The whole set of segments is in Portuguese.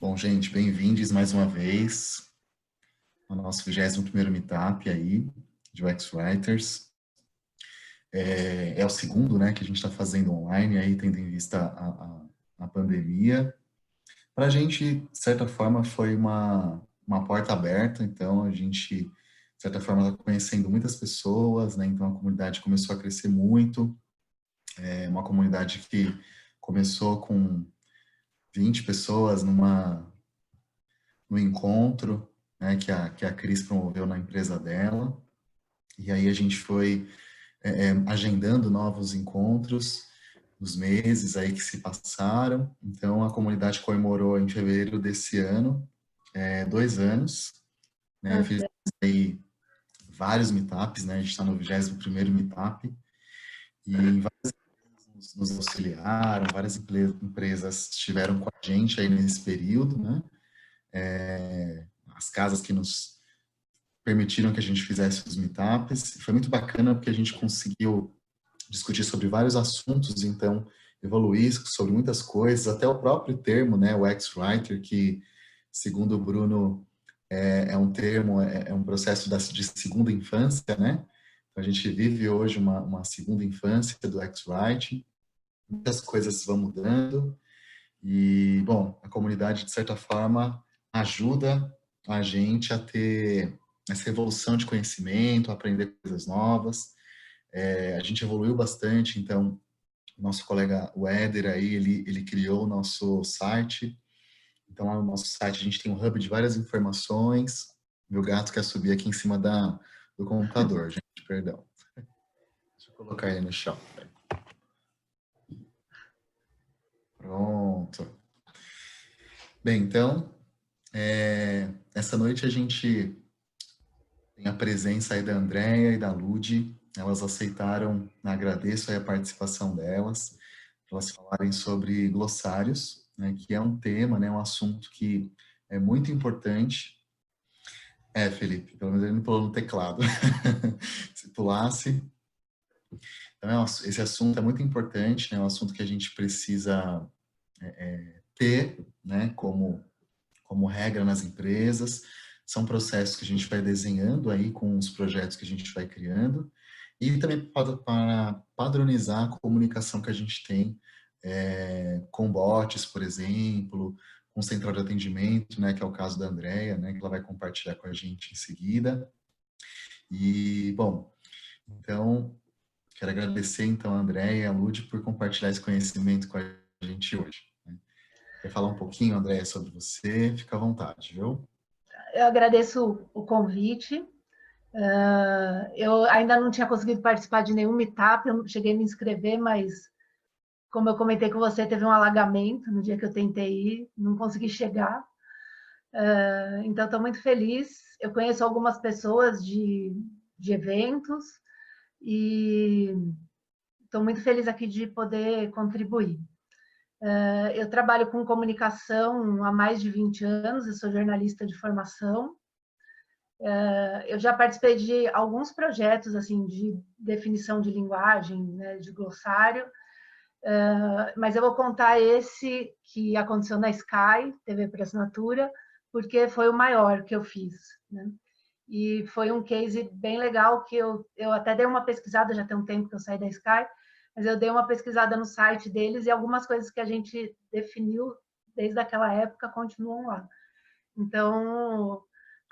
Bom, gente, bem-vindos mais uma vez ao nosso 21º Meetup aí, de UX Writers. É o segundo, né, que a gente está fazendo online, aí, tendo em vista a pandemia. Para a gente, de certa forma, foi uma porta aberta, então a gente, de certa forma, está conhecendo muitas pessoas, né, então a comunidade começou a crescer muito. É uma comunidade que começou com 20 pessoas no encontro, né, que a Cris promoveu na empresa dela. E aí a gente foi agendando novos encontros nos meses aí que se passaram. Então a comunidade comemorou em fevereiro desse ano 2 anos, né? Fiz aí vários meetups, né? A gente está no 21º meetup e várias empresas nos auxiliaram, várias empresas estiveram com a gente aí nesse período, né? As casas que nos permitiram que a gente fizesse os meetups. Foi muito bacana porque a gente conseguiu discutir sobre vários assuntos, então evoluir sobre muitas coisas, até o próprio termo, né, o X-Writer, que segundo o Bruno é um termo, é um processo de segunda infância, né? Então, a gente vive hoje uma segunda infância do X-Writing, muitas coisas vão mudando e, bom, a comunidade, de certa forma, ajuda a gente a ter essa evolução de conhecimento, aprender coisas novas. A gente evoluiu bastante, então, o nosso colega o Éder aí, ele criou o nosso site. Então, lá no nosso site a gente tem um hub de várias informações. Meu gato quer subir aqui em cima do computador, gente, perdão. Deixa eu colocar ele no chão. Pronto. Bem, então, essa noite a gente tem a presença aí da Andréia e da Ludi. Elas aceitaram, agradeço aí a participação delas, para elas falarem sobre glossários, né, que é um tema, né, um assunto que é muito importante. Felipe, pelo menos ele não pulou no teclado. Se pulasse. Então, esse assunto é muito importante, né, é um assunto que a gente precisa ter, né, como regra nas empresas. São processos que a gente vai desenhando aí com os projetos que a gente vai criando e também para padronizar a comunicação que a gente tem com bots, por exemplo, com central de atendimento, né, que é o caso da Andrea, né, que ela vai compartilhar com a gente em seguida. E, bom, então, quero agradecer, então, a Andrea e a Lud por compartilhar esse conhecimento com a gente hoje. Né. Quer falar um pouquinho, Andrea, sobre você? Fica à vontade, viu? Eu agradeço o convite. Eu ainda não tinha conseguido participar de nenhum meetup, eu cheguei a me inscrever, mas como eu comentei com você, teve um alagamento no dia que eu tentei ir, não consegui chegar. Então, estou muito feliz. Eu conheço algumas pessoas de eventos e estou muito feliz aqui de poder contribuir. Eu trabalho com comunicação há mais de 20 anos, eu sou jornalista de formação. Eu já participei de alguns projetos assim de definição de linguagem, né, de glossário, mas eu vou contar esse que aconteceu na Sky, TV por assinatura, porque foi o maior que eu fiz, né? E foi um case bem legal que eu até dei uma pesquisada, já tem um tempo que eu saí da Sky, mas eu dei uma pesquisada no site deles e algumas coisas que a gente definiu desde aquela época continuam lá. Então,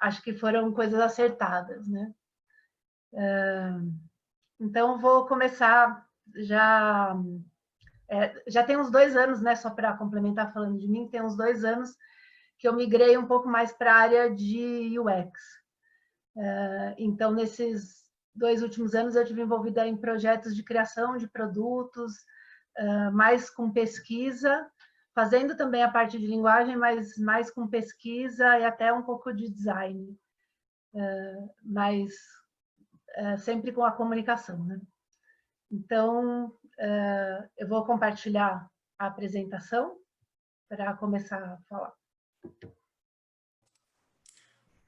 acho que foram coisas acertadas, né? Então, vou começar já... já tem uns 2 anos, né? Só para complementar falando de mim, tem uns 2 anos que eu migrei um pouco mais para a área de UX. Então, nesses 2 últimos anos, eu tive envolvida em projetos de criação de produtos, mais com pesquisa, fazendo também a parte de linguagem, mas mais com pesquisa e até um pouco de design, mas sempre com a comunicação, né? Então, eu vou compartilhar a apresentação para começar a falar.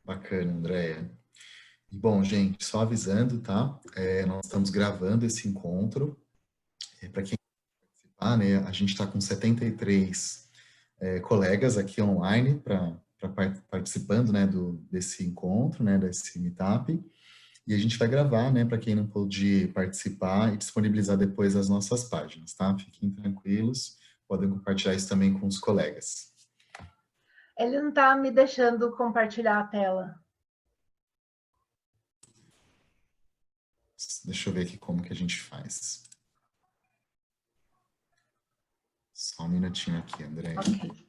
Bacana, Andréia. E, bom, gente, só avisando, tá? Nós estamos gravando esse encontro. Para quem participar, né, a gente está com 73 colegas aqui online participando, né, desse encontro, né, desse meetup. E a gente vai gravar, né, para quem não pôde participar e disponibilizar depois as nossas páginas, tá? Fiquem tranquilos, podem compartilhar isso também com os colegas. Ele não está me deixando compartilhar a tela. Deixa eu ver aqui como que a gente faz. Só um minutinho aqui, André. Ok.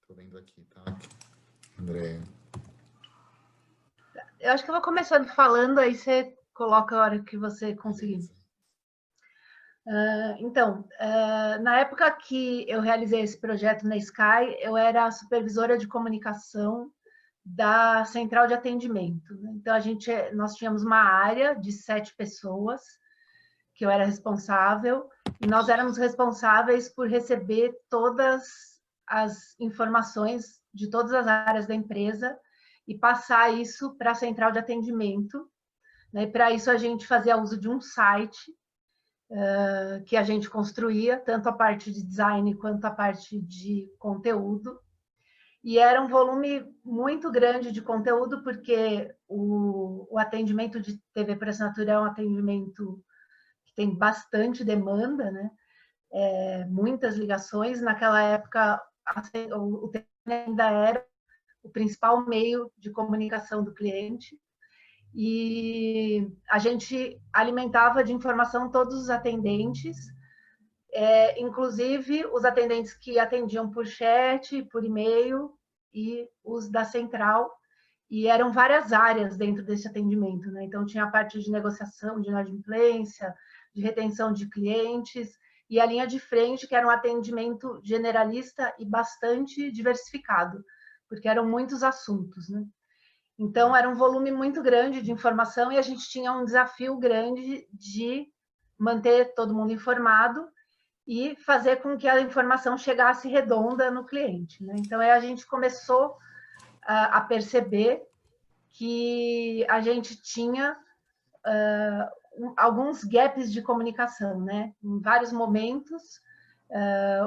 Tô vendo aqui, tá? André. Eu acho que eu vou começando falando, aí você coloca a hora que você conseguir. Então, na época que eu realizei esse projeto na Sky, eu era a supervisora de comunicação da central de atendimento. Então, nós tínhamos uma área de 7 pessoas, que eu era responsável, e nós éramos responsáveis por receber todas as informações de todas as áreas da empresa e passar isso para a central de atendimento. Né? Para isso, a gente fazia uso de um site que a gente construía, tanto a parte de design quanto a parte de conteúdo. E era um volume muito grande de conteúdo, porque o atendimento de TV por assinatura é um atendimento que tem bastante demanda, né? Muitas ligações. Naquela época, o telefone ainda era o principal meio de comunicação do cliente. E a gente alimentava de informação todos os atendentes, inclusive os atendentes que atendiam por chat, por e-mail e os da central. E eram várias áreas dentro desse atendimento, né? Então, tinha a parte de negociação, de inadimplência, de retenção de clientes, e a linha de frente, que era um atendimento generalista e bastante diversificado, porque eram muitos assuntos, né? Então, era um volume muito grande de informação e a gente tinha um desafio grande de manter todo mundo informado e fazer com que a informação chegasse redonda no cliente, né? Então, aí a gente começou a perceber que a gente tinha alguns gaps de comunicação, né? Em vários momentos,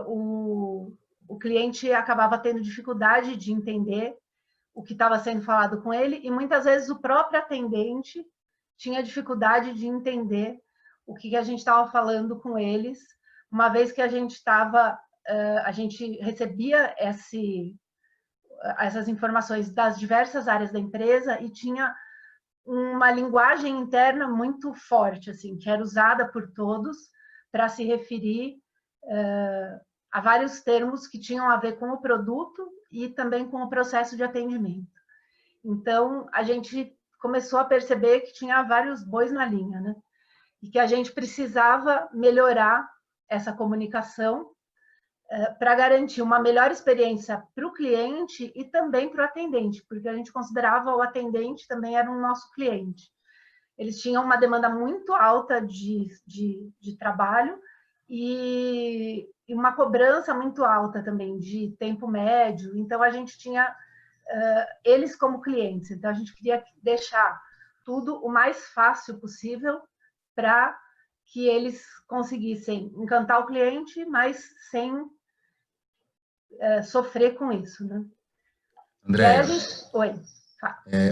o cliente acabava tendo dificuldade de entender o que estava sendo falado com ele e muitas vezes o próprio atendente tinha dificuldade de entender o que a gente estava falando com eles, uma vez que a gente recebia essas informações das diversas áreas da empresa e tinha uma linguagem interna muito forte, assim, que era usada por todos para se referir a vários termos que tinham a ver com o produto e também com o processo de atendimento. Então, a gente começou a perceber que tinha vários bois na linha, né? E que a gente precisava melhorar essa comunicação para garantir uma melhor experiência para o cliente e também para o atendente, porque a gente considerava o atendente também era um nosso cliente. Eles tinham uma demanda muito alta de trabalho e uma cobrança muito alta também de tempo médio. Então, a gente tinha eles como clientes. Então, a gente queria deixar tudo o mais fácil possível para que eles conseguissem encantar o cliente, mas sem sofrer com isso, né? E aí Andréia, a gente... Oi.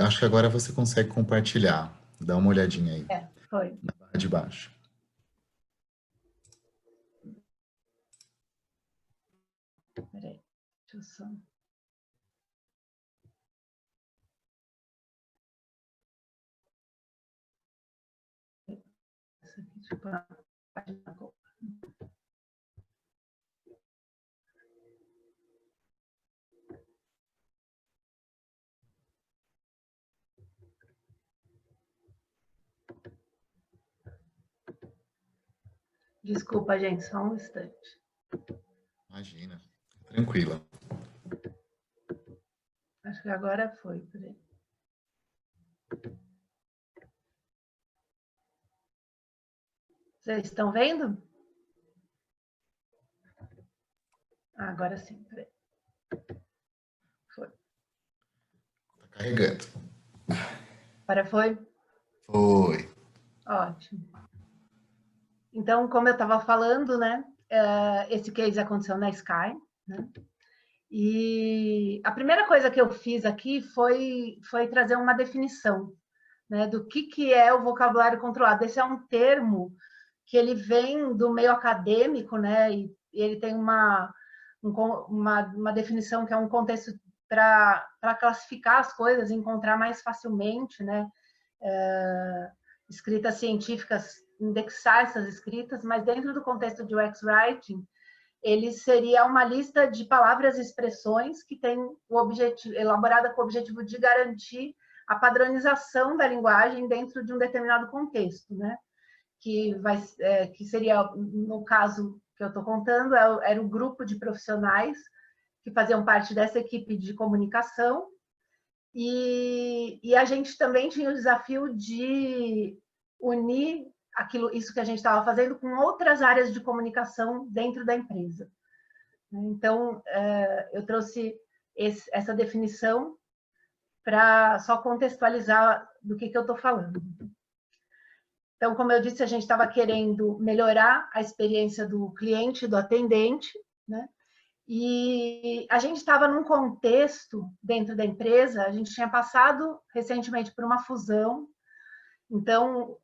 acho que agora você consegue compartilhar. Dá uma olhadinha aí, Foi. na barra de baixo. Peraí, deixa eu só... Isso aqui, tipo, a página... Desculpa, gente, só um instante. Imagina, tranquila. Acho que agora foi. Peraí. Vocês estão vendo? Ah, agora sim. Peraí. Foi. Tá carregando. Agora foi? Foi. Ótimo. Então, como eu estava falando, né? Esse case aconteceu na Sky, né? E a primeira coisa que eu fiz aqui foi trazer uma definição, né, do que é o vocabulário controlado. Esse é um termo que ele vem do meio acadêmico, né, e ele tem uma definição que é um contexto para classificar as coisas, encontrar mais facilmente, né, escritas científicas, indexar essas escritas, mas dentro do contexto de UX Writing, ele seria uma lista de palavras e expressões que tem o objetivo, elaborada com o objetivo de garantir a padronização da linguagem dentro de um determinado contexto, né? Que seria, no caso que eu estou contando, era o grupo de profissionais que faziam parte dessa equipe de comunicação, e a gente também tinha o desafio de unir isso que a gente estava fazendo com outras áreas de comunicação dentro da empresa. Então, eu trouxe essa definição para só contextualizar do que eu estou falando. Então, como eu disse, a gente estava querendo melhorar a experiência do cliente, do atendente, né? E a gente estava num contexto dentro da empresa, a gente tinha passado recentemente por uma fusão, então,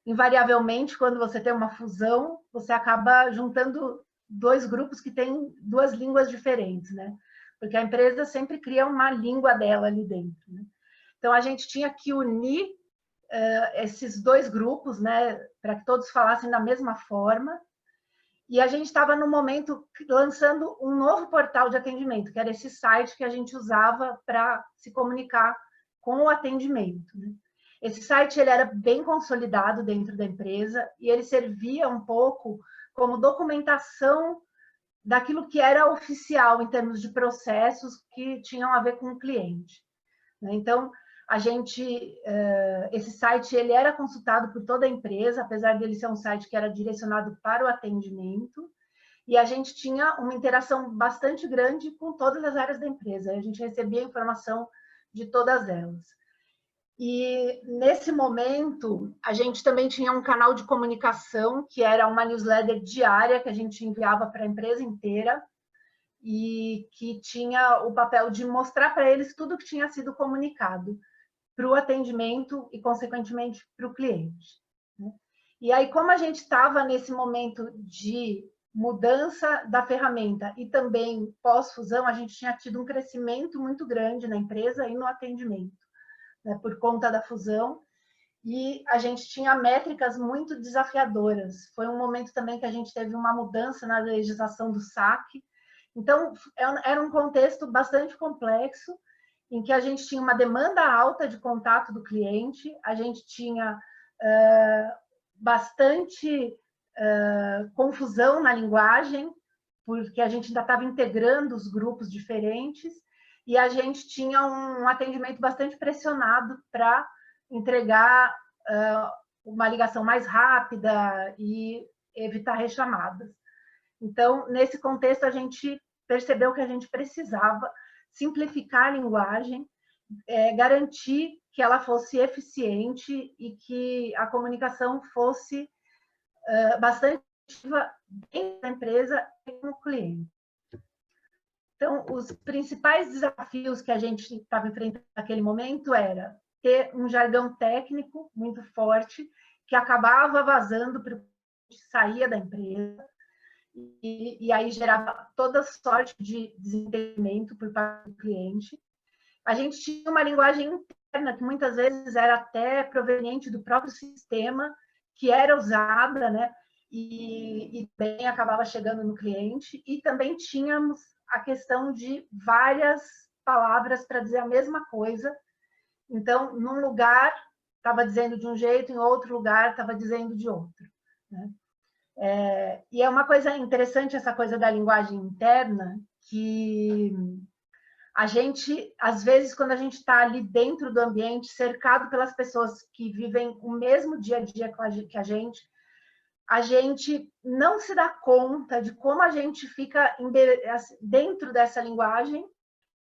invariavelmente, quando você tem uma fusão, você acaba juntando dois grupos que têm duas línguas diferentes, né? Porque a empresa sempre cria uma língua dela ali dentro, né? Então, a gente tinha que unir esses dois grupos, né, para que todos falassem da mesma forma. E a gente estava, no momento, lançando um novo portal de atendimento, que era esse site que a gente usava para se comunicar com o atendimento, né? Esse site ele era bem consolidado dentro da empresa e ele servia um pouco como documentação daquilo que era oficial em termos de processos que tinham a ver com o cliente. Então, esse site ele era consultado por toda a empresa, apesar dele ser um site que era direcionado para o atendimento, e a gente tinha uma interação bastante grande com todas as áreas da empresa. A gente recebia informação de todas elas. E, nesse momento, a gente também tinha um canal de comunicação, que era uma newsletter diária que a gente enviava para a empresa inteira, e que tinha o papel de mostrar para eles tudo que tinha sido comunicado para o atendimento e, consequentemente, para o cliente. E aí, como a gente estava nesse momento de mudança da ferramenta e também pós-fusão, a gente tinha tido um crescimento muito grande na empresa e no atendimento, né, por conta da fusão, e a gente tinha métricas muito desafiadoras. Foi um momento também que a gente teve uma mudança na legislação do SAC. Então, era um contexto bastante complexo, em que a gente tinha uma demanda alta de contato do cliente, a gente tinha bastante confusão na linguagem, porque a gente ainda estava integrando os grupos diferentes, e a gente tinha um atendimento bastante pressionado para entregar uma ligação mais rápida e evitar rechamadas. Então, nesse contexto, a gente percebeu que a gente precisava simplificar a linguagem, garantir que ela fosse eficiente e que a comunicação fosse bastante ativa dentro da empresa e com o cliente. Então, os principais desafios que a gente estava enfrentando naquele momento era ter um jargão técnico muito forte, que acabava vazando para o que saía da empresa, e aí gerava toda sorte de desentendimento por parte do cliente. A gente tinha uma linguagem interna que muitas vezes era até proveniente do próprio sistema que era usada, né? E bem acabava chegando no cliente. E também tínhamos a questão de várias palavras para dizer a mesma coisa. Então, num lugar estava dizendo de um jeito, em outro lugar estava dizendo de outro, né? E é uma coisa interessante essa coisa da linguagem interna, que a gente, às vezes, quando a gente está ali dentro do ambiente, cercado pelas pessoas que vivem o mesmo dia a dia que a gente não se dá conta de como a gente fica dentro dessa linguagem,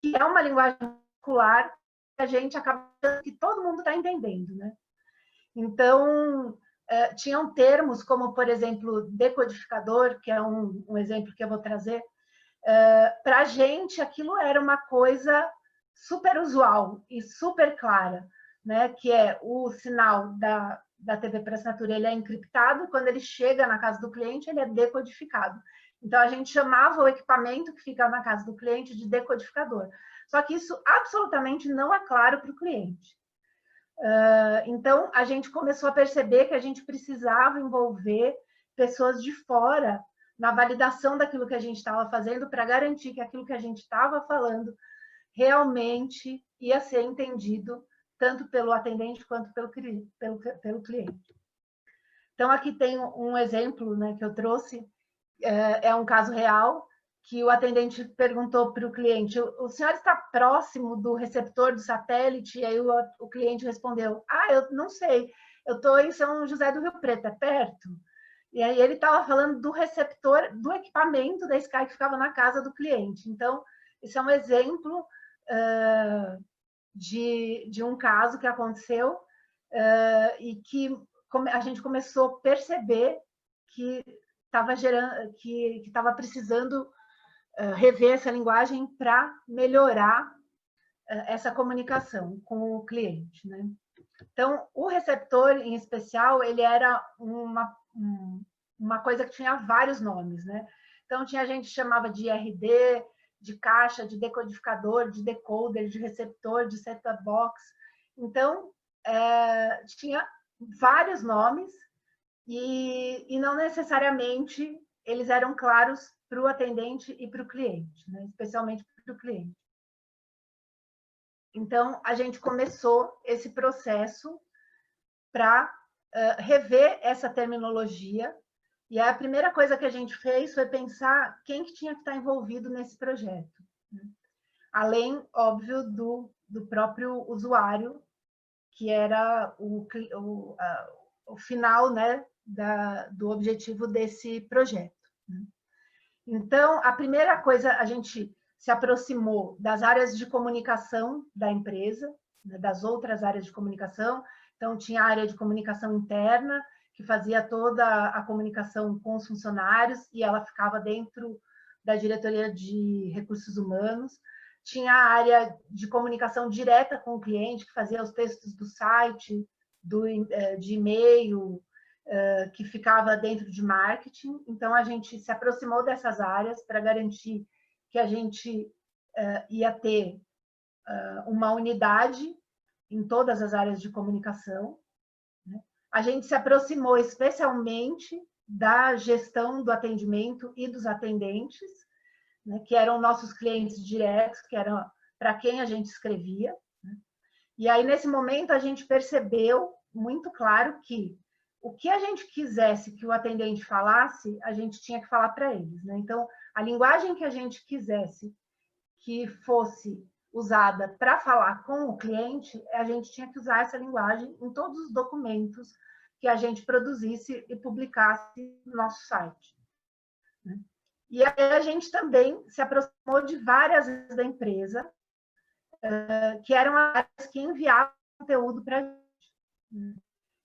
que é uma linguagem particular, que a gente acaba achando que todo mundo está entendendo, né? Então, tinham termos como, por exemplo, decodificador, que é um exemplo que eu vou trazer. Para a gente, aquilo era uma coisa super usual e super clara, né? Que é o sinal da TV por assinatura, ele é encriptado, quando ele chega na casa do cliente, ele é decodificado. Então, a gente chamava o equipamento que fica na casa do cliente de decodificador. Só que isso absolutamente não é claro para o cliente. Então, a gente começou a perceber que a gente precisava envolver pessoas de fora na validação daquilo que a gente estava fazendo, para garantir que aquilo que a gente estava falando realmente ia ser entendido tanto pelo atendente quanto pelo cliente. Então, aqui tem um exemplo, né, que eu trouxe, é um caso real, que o atendente perguntou para o cliente: o senhor está próximo do receptor do satélite? E aí o cliente respondeu: eu não sei, eu estou em São José do Rio Preto, é perto? E aí ele estava falando do receptor, do equipamento da Sky que ficava na casa do cliente. Então, esse é um exemplo de um caso que aconteceu e que a gente começou a perceber que estava precisando rever essa linguagem para melhorar essa comunicação com o cliente, né? Então, o receptor, em especial, ele era uma coisa que tinha vários nomes, né? Então, tinha gente que chamava de IRD, de caixa, de decodificador, de decoder, de receptor, de set-top box. Então, tinha vários nomes e não necessariamente eles eram claros para o atendente e para o cliente, né? Especialmente para o cliente. Então, a gente começou esse processo para rever essa terminologia, e a primeira coisa que a gente fez foi pensar quem que tinha que estar envolvido nesse projeto, né? Além, óbvio, do próprio usuário, que era o final, né, do objetivo desse projeto, né? Então, a primeira coisa, a gente se aproximou das áreas de comunicação da empresa, né, das outras áreas de comunicação. Então, tinha a área de comunicação interna, que fazia toda a comunicação com os funcionários, e ela ficava dentro da diretoria de recursos humanos. Tinha a área de comunicação direta com o cliente, que fazia os textos do site, de e-mail, que ficava dentro de marketing. Então, a gente se aproximou dessas áreas para garantir que a gente ia ter uma unidade em todas as áreas de comunicação, né? A gente se aproximou especialmente da gestão do atendimento e dos atendentes, né, que eram nossos clientes diretos, que eram para quem a gente escrevia, né? E aí, nesse momento, a gente percebeu muito claro que o que a gente quisesse que o atendente falasse, a gente tinha que falar para eles, né? Então, a linguagem que a gente quisesse que fosse usada para falar com o cliente, a gente tinha que usar essa linguagem em todos os documentos que a gente produzisse e publicasse no nosso site, né? E aí a gente também se aproximou de várias áreas da empresa, que eram áreas que enviavam conteúdo para a gente, né?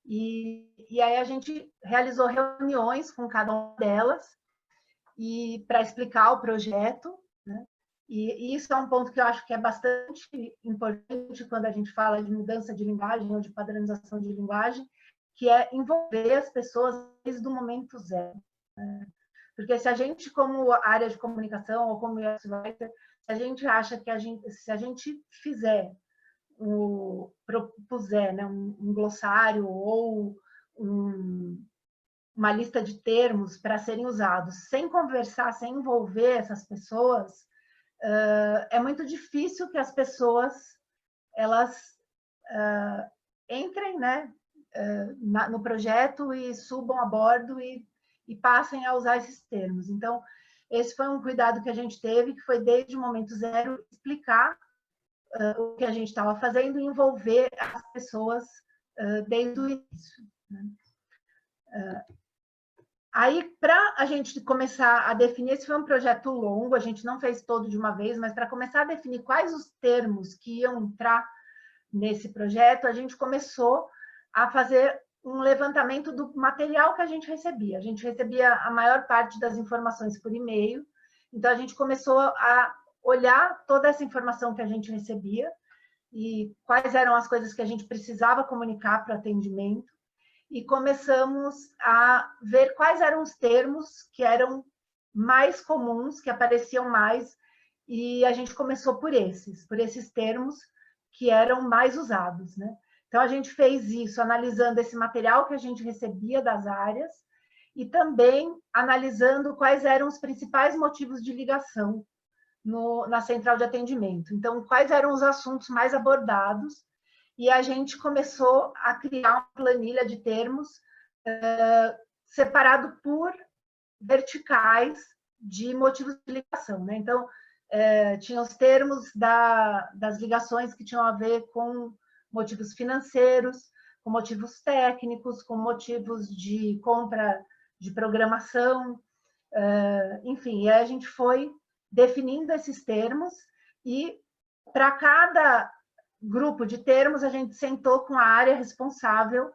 E aí a gente realizou reuniões com cada uma delas e para explicar o projeto, né? E isso é um ponto que eu acho que é bastante importante quando a gente fala de mudança de linguagem ou de padronização de linguagem, que é envolver as pessoas desde o momento zero, né? Porque se a gente, como área de comunicação ou como UX Writer, se a gente acha que se a gente propuser, né, um glossário ou uma lista de termos para serem usados, sem conversar, sem envolver essas pessoas, é muito difícil que as pessoas elas entrem, né, no projeto e subam a bordo e passem a usar esses termos. Então, esse foi um cuidado que a gente teve, que foi desde o momento zero explicar o que a gente estava fazendo e envolver as pessoas desde o início. Né? Aí, para a gente começar a definir, esse foi um projeto longo, a gente não fez todo de uma vez, mas para começar a definir quais os termos que iam entrar nesse projeto, a gente começou a fazer um levantamento do material que a gente recebia. A gente recebia a maior parte das informações por e-mail, então a gente começou a olhar toda essa informação que a gente recebia e quais eram as coisas que a gente precisava comunicar para o atendimento, e começamos a ver quais eram os termos que eram mais comuns, que apareciam mais, e a gente começou por esses termos que eram mais usados, né? Então, a gente fez isso analisando esse material que a gente recebia das áreas e também analisando quais eram os principais motivos de ligação na central de atendimento. Então, quais eram os assuntos mais abordados, e a gente começou a criar uma planilha de termos separado por verticais de motivos de ligação. Né? Então, tinha os termos das ligações que tinham a ver com motivos financeiros, com motivos técnicos, com motivos de compra de programação, enfim, e aí a gente foi definindo esses termos e para cada grupo de termos a gente sentou com a área responsável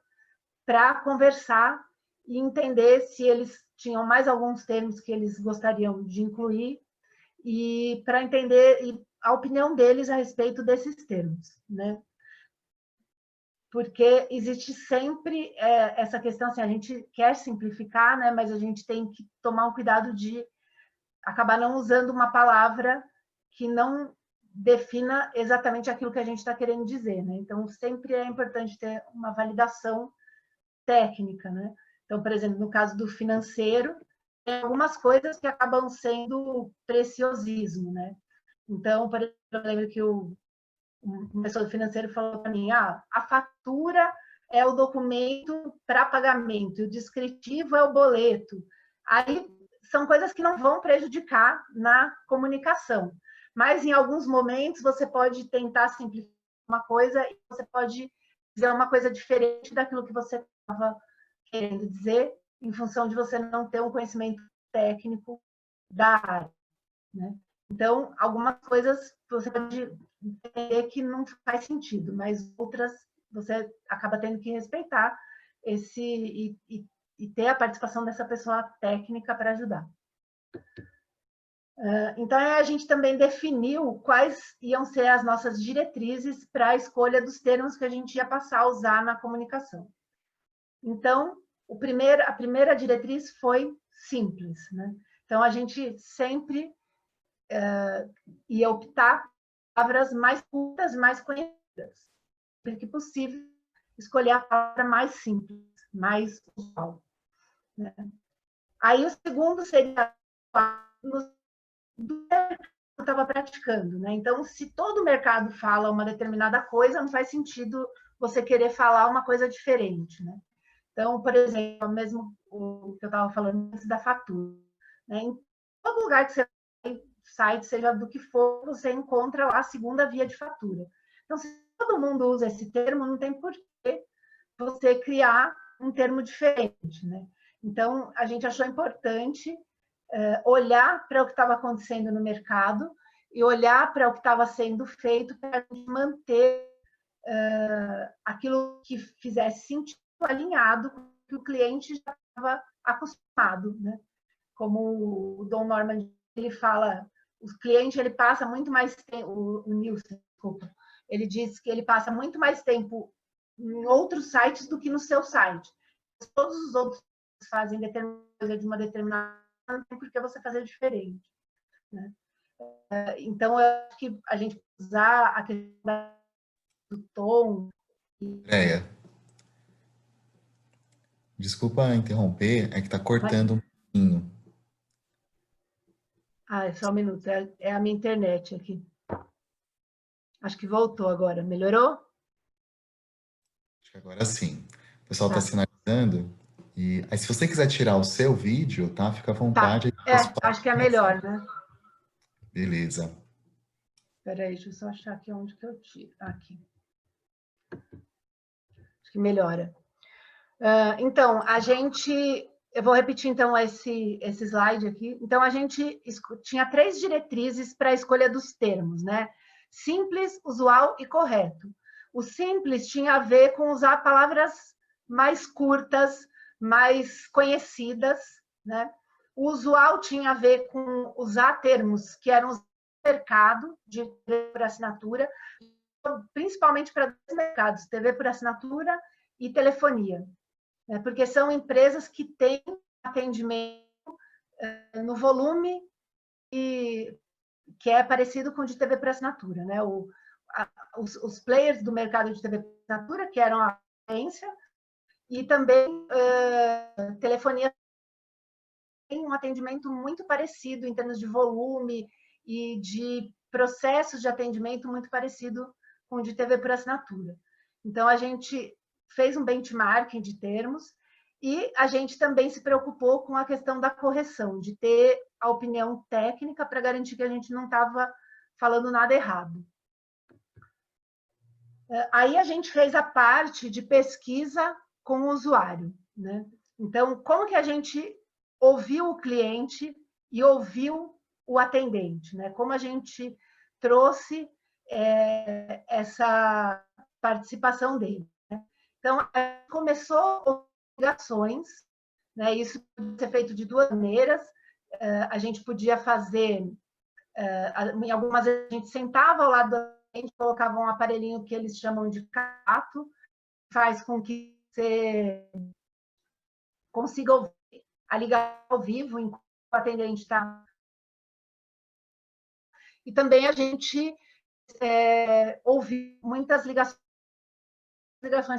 para conversar e entender se eles tinham mais alguns termos que eles gostariam de incluir e para entender a opinião deles a respeito desses termos, né? Porque existe sempre essa questão, assim, a gente quer simplificar, né? Mas a gente tem que tomar um cuidado de acabar não usando uma palavra que não defina exatamente aquilo que a gente está querendo dizer, né? Então, sempre é importante ter uma validação técnica, né? Então, por exemplo, no caso do financeiro, tem algumas coisas que acabam sendo preciosismo, né? Então, por exemplo, eu lembro que o pessoal do financeiro falou para mim, a fatura é o documento para pagamento, e o descritivo é o boleto. Aí são coisas que não vão prejudicar na comunicação. Mas, em alguns momentos, você pode tentar simplificar uma coisa e você pode dizer uma coisa diferente daquilo que você estava querendo dizer, em função de você não ter um conhecimento técnico da área. Né? Então, algumas coisas você pode entender que não faz sentido, mas outras você acaba tendo que respeitar e ter a participação dessa pessoa técnica para ajudar. Então, a gente também definiu quais iam ser as nossas diretrizes para a escolha dos termos que a gente ia passar a usar na comunicação. Então, a primeira diretriz foi simples. Né? Então, a gente sempre ia optar por palavras mais curtas, mais conhecidas. Sempre que possível, escolher a palavra mais simples, mais usual. Né? Aí, o segundo seria do mercado que eu estava praticando. Né? Então, se todo o mercado fala uma determinada coisa, não faz sentido você querer falar uma coisa diferente. Né? Então, por exemplo, mesmo o que eu estava falando antes da fatura. Né? Em todo lugar que você vai, site, seja do que for, você encontra a segunda via de fatura. Então, se todo mundo usa esse termo, não tem por que você criar um termo diferente. Né? Então, a gente achou importante olhar para o que estava acontecendo no mercado e olhar para o que estava sendo feito para manter aquilo que fizesse sentido alinhado com o que o cliente já estava acostumado. Né? Como o Don Norman ele fala, o cliente ele passa muito mais tempo, o Nielsen, desculpa, ele diz que ele passa muito mais tempo em outros sites do que no seu site. Todos os outros fazem determinada coisa de uma determinada, não tem por que você fazer diferente. Né? Então, eu acho que a gente usar a questão do tom. Andréia, desculpa interromper, é que está cortando um pouquinho. Ah, só um minuto, é a minha internet aqui. Acho que voltou agora. Melhorou? Acho que agora sim. O pessoal está Tá. sinalizando E aí, se você quiser tirar o seu vídeo, tá? Fica à Tá, vontade. Aí eu acho que é melhor, né? Beleza. Espera aí, deixa eu só achar aqui onde que eu tiro. Aqui. Acho que melhora. Então, eu vou repetir então esse slide aqui. Então, a gente tinha 3 diretrizes para a escolha dos termos, né? Simples, usual e correto. O simples tinha a ver com usar palavras mais curtas, mais conhecidas, né? O usual tinha a ver com usar termos que eram usados no mercado de TV por assinatura, principalmente para 2 mercados, TV por assinatura e telefonia, né? Porque são empresas que têm atendimento no volume e que é parecido com o de TV por assinatura, né? Os players do mercado de TV por assinatura, que eram a agência, e também telefonia tem um atendimento muito parecido em termos de volume e de processos de atendimento muito parecido com o de TV por assinatura. Então, a gente fez um benchmarking de termos e a gente também se preocupou com a questão da correção, de ter a opinião técnica para garantir que a gente não estava falando nada errado. Aí a gente fez a parte de pesquisa com o usuário, né? Então, como que a gente ouviu o cliente e ouviu o atendente, né? Como a gente trouxe essa participação dele, né? Então, começou ligações, né? Isso pode ser feito de 2 maneiras. A gente podia fazer, em algumas vezes a gente sentava ao lado da gente, colocava um aparelhinho que eles chamam de cato, faz com que você consiga ouvir a ligação ao vivo enquanto o atendente está. E também a gente ouviu muitas ligações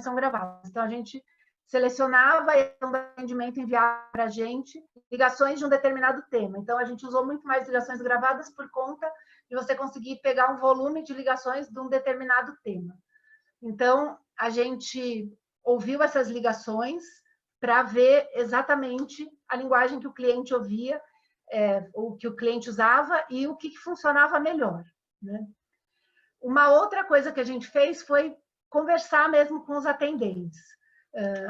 são gravadas. Então, a gente selecionava e o atendimento enviava para a gente ligações de um determinado tema. Então, a gente usou muito mais ligações gravadas por conta de você conseguir pegar um volume de ligações de um determinado tema. Então, a gente ouviu essas ligações para ver exatamente a linguagem que o cliente ouvia, o que o cliente usava e o que funcionava melhor, né? Uma outra coisa que a gente fez foi conversar mesmo com os atendentes.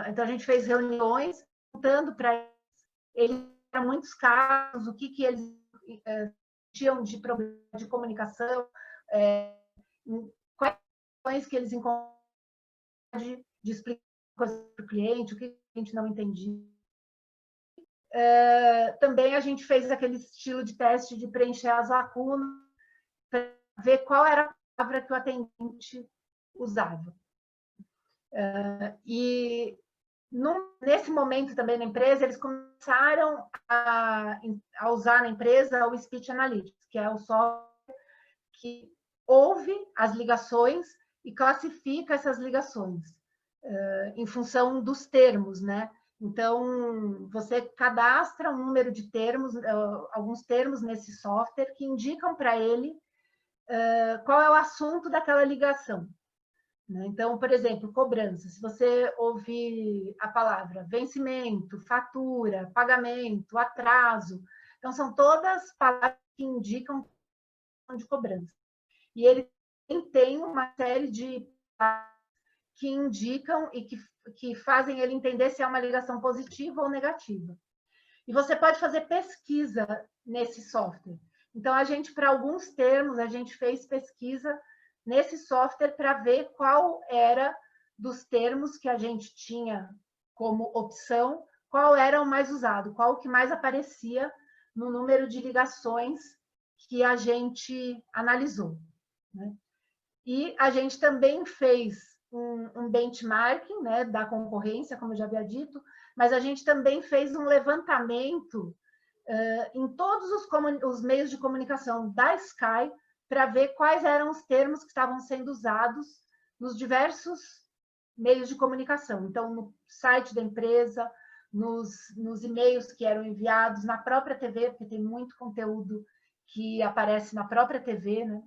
Então, a gente fez reuniões, contando para eles, em muitos casos, o que eles tinham de problema de comunicação, quais que eles encontraram de explicar coisas para o cliente, o que a gente não entendia. Também a gente fez aquele estilo de teste de preencher as lacunas, para ver qual era a palavra que o atendente usava. E nesse momento também na empresa, eles começaram a usar na empresa o Speech Analytics, que é o software que ouve as ligações e classifica essas ligações em função dos termos, né? Então, você cadastra um número de termos, alguns termos nesse software que indicam para ele qual é o assunto daquela ligação. Então, por exemplo, cobrança. Se você ouvir a palavra vencimento, fatura, pagamento, atraso, então são todas palavras que indicam de cobrança. E ele tem uma série de palavras que indicam e que fazem ele entender se é uma ligação positiva ou negativa. E você pode fazer pesquisa nesse software. Então, para alguns termos, a gente fez pesquisa nesse software para ver qual era dos termos que a gente tinha como opção, qual era o mais usado, qual que mais aparecia no número de ligações que a gente analisou, né? E a gente também fez um benchmarking, né, da concorrência, como eu já havia dito, mas a gente também fez um levantamento em todos os meios de comunicação da Sky para ver quais eram os termos que estavam sendo usados nos diversos meios de comunicação. Então, no site da empresa, nos e-mails que eram enviados, na própria TV, porque tem muito conteúdo que aparece na própria TV, né?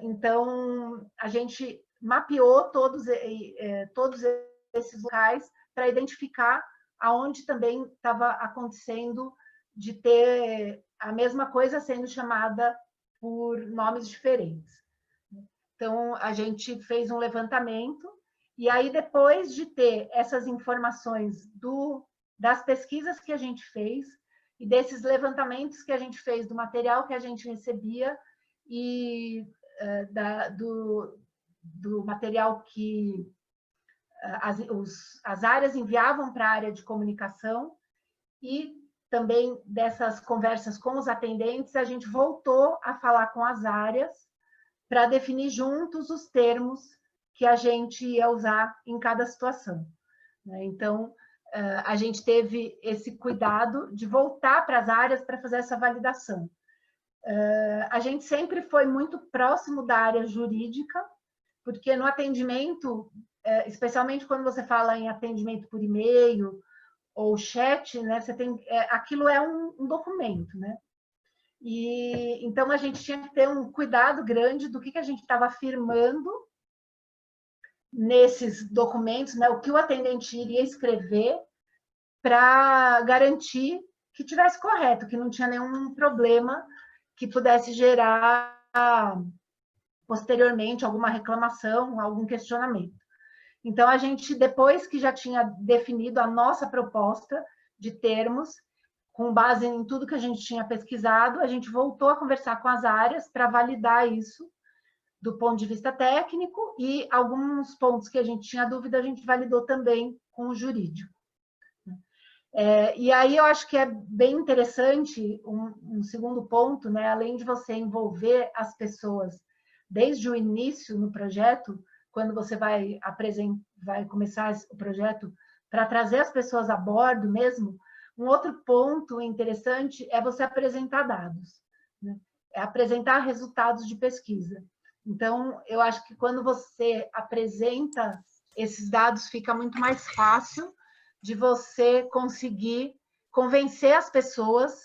Então, a gente mapeou todos esses locais para identificar aonde também estava acontecendo de ter a mesma coisa sendo chamada por nomes diferentes. Então, a gente fez um levantamento, e aí, depois de ter essas informações das pesquisas que a gente fez, e desses levantamentos que a gente fez, do material que a gente recebia, e do material que as áreas enviavam para a área de comunicação, e também dessas conversas com os atendentes, a gente voltou a falar com as áreas para definir juntos os termos que a gente ia usar em cada situação. Então, a gente teve esse cuidado de voltar para as áreas para fazer essa validação. A gente sempre foi muito próximo da área jurídica, porque no atendimento, especialmente quando você fala em atendimento por e-mail ou chat, né, você tem, aquilo é um documento, né? E então a gente tinha que ter um cuidado grande do que a gente estava afirmando nesses documentos, né, o que o atendente iria escrever, para garantir que tivesse correto, que não tinha nenhum problema que pudesse gerar posteriormente alguma reclamação, algum questionamento. Então, a gente, depois que já tinha definido a nossa proposta de termos, com base em tudo que a gente tinha pesquisado, a gente voltou a conversar com as áreas para validar isso do ponto de vista técnico, e alguns pontos que a gente tinha dúvida, a gente validou também com o jurídico. E aí eu acho que é bem interessante um segundo ponto, né? Além de você envolver as pessoas desde o início no projeto, quando você vai começar o projeto, para trazer as pessoas a bordo mesmo, um outro ponto interessante é você apresentar dados, né? É apresentar resultados de pesquisa. Então, eu acho que quando você apresenta esses dados, fica muito mais fácil de você conseguir convencer as pessoas